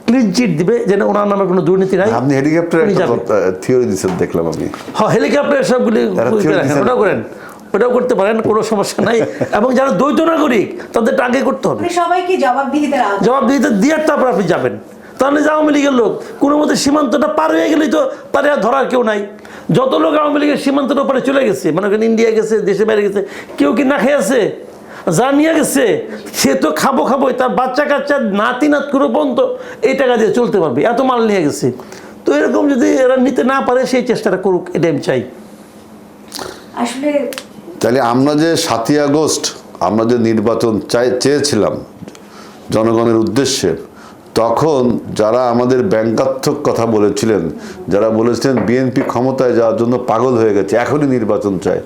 ক্লিন চিট দিবে যেন ওনার নামে কোনো দুর্নীতি নাই। আপনি হেলিকপ্টার থিওরি দিচ্ছেন দেখলাম আমি। হ্যাঁ, হেলিকপ্টার সবগুলি ওটাও করেন, ওটাও করতে পারেন, কোনো সমস্যা নাই। এবং যারা দ্বৈত নাগরিক তাদেরটা আগে করতে হবে, সবাইকে জবাবদিহিতা দিয়ে তারপর আপনি যাবেন। তাহলে যে আওয়ামী লীগের লোক কোনো মতে সীমান্তটা পার হয়ে গেলেই তো তারা ধরার কেউ নাই। যত লোক আওয়ামী লীগের সীমান্তের ওপরে চলে গেছে, মানে ইন্ডিয়া গেছে, দেশে বাইরে গেছে, কেউ কি না খেয়ে আছে? যা নিয়ে গেছে সে তো খাবোই, তার বাচ্চা কাচ্চা নাতি নাত করে পর্যন্ত এই টাকা দিয়ে চলতে পারবে, এত মাল নিয়ে গেছে। তো এরকম যদি এরা নিতে না পারে সেই চেষ্টাটা করুক, এটা আমি চাই। আসলে তাহলে আমরা যে 7ই আগস্ট আমরা যে নির্বাচন চেয়েছিলাম জনগণের উদ্দেশ্যে, তখন যারা আমাদের ব্যঙ্গাত্মক কথা বলেছিলেন, যারা বলেছিলেন বিএনপি ক্ষমতায় যাওয়ার জন্য পাগল হয়ে গেছে, এখনই নির্বাচন চায়,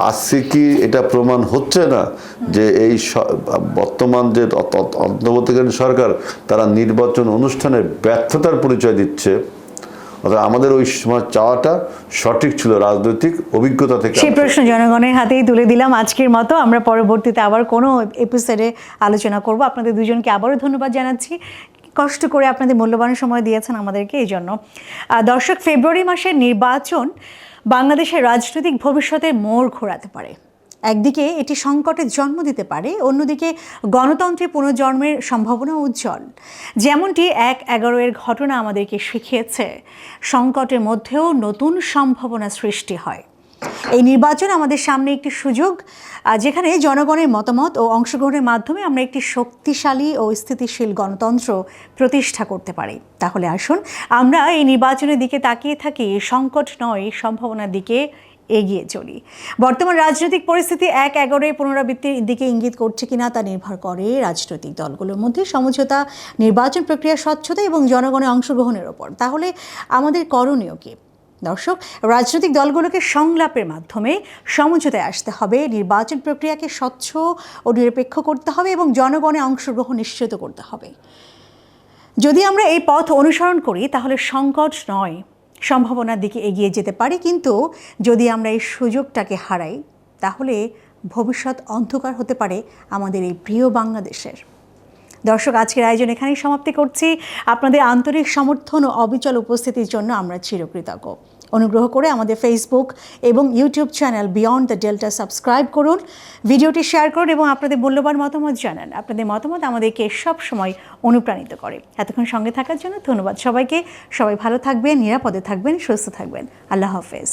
আজকে কি এটা প্রমাণ হচ্ছে না যে এই বর্তমান যে অন্তর্বর্তীকালীন সরকার তারা নির্বাচন অনুষ্ঠানে ব্যর্থতার পরিচয় দিচ্ছে? অর্থাৎ আমাদের ওই সময় চাওয়াটা সঠিক ছিল রাজনৈতিক অভিজ্ঞতা থেকে। সেই প্রশ্ন জনগণের হাতেই তুলে দিলাম আজকের মতো। আমরা পরবর্তীতে আবার কোনো এপিসোডে আলোচনা করব। আপনাদের দুজনকে আবারও ধন্যবাদ জানাচ্ছি, কষ্ট করে আপনাদের মূল্যবান সময় দিয়েছেন আমাদেরকে, এই জন্য। দর্শক, ফেব্রুয়ারি মাসের নির্বাচন বাংলাদেশের রাজনৈতিক ভবিষ্যতের মোড় ঘোরাতে পারে। একদিকে এটি সংকটের জন্ম দিতে পারে, অন্যদিকে গণতন্ত্রের পুনর্জন্মের সম্ভাবনা উজ্জ্বল। যেমনটি 1/11 ঘটনা আমাদেরকে শিখিয়েছে, সংকটের মধ্যেও নতুন সম্ভাবনা সৃষ্টি হয়। এই নির্বাচন আমাদের সামনে একটি সুযোগ, যেখানে জনগণের মতামত ও অংশগ্রহণের মাধ্যমে আমরা একটি শক্তিশালী ও স্থিতিশীল গণতন্ত্র প্রতিষ্ঠা করতে পারি। তাহলে আসুন আমরা এই নির্বাচনের দিকে তাকিয়ে থাকি, সংকট নয় সম্ভাবনার দিকে এগিয়ে চলি। বর্তমান রাজনৈতিক পরিস্থিতি 1/11 পুনরাবৃত্তির দিকে ইঙ্গিত করছে কিনা তা নির্ভর করে রাজনৈতিক দলগুলোর মধ্যে সমঝোতা, নির্বাচন প্রক্রিয়ার স্বচ্ছতা এবং জনগণের অংশগ্রহণের ওপর। তাহলে আমাদের করণীয় কি? দর্শক, রাজনৈতিক দলগুলোকে সংলাপের মাধ্যমে সমঝোতায় আসতে হবে, নির্বাচন প্রক্রিয়াকে স্বচ্ছ ও নিরপেক্ষ করতে হবে এবং জনগণের অংশগ্রহণ নিশ্চিত করতে হবে। যদি আমরা এই পথ অনুসরণ করি তাহলে সংকট নয় সম্ভাবনার দিকে এগিয়ে যেতে পারি, কিন্তু যদি আমরা এই সুযোগটাকে হারাই তাহলে ভবিষ্যৎ অন্ধকার হতে পারে আমাদের এই প্রিয় বাংলাদেশের। দর্শক, আজকের আয়োজন এখানেই সমাপ্তি করছি। আপনাদের আন্তরিক সমর্থন ও অবিচল উপস্থিতির জন্য আমরা চিরকৃতজ্ঞ। অনুগ্রহ করে আমাদের ফেসবুক এবং YouTube channel beyond the delta subscribe করুন, ভিডিওটি শেয়ার করুন এবং আপনাদের মূল্যবান মতামত জানান। আপনাদের মতামত আমাদেরকে সব সময় অনুপ্রাণিত করে। এতক্ষণ সঙ্গে থাকার জন্য ধন্যবাদ সবাইকে। সবাই ভালো থাকবেন, নিরাপদে থাকবেন, সুস্থ থাকবেন। আল্লাহ হাফেজ।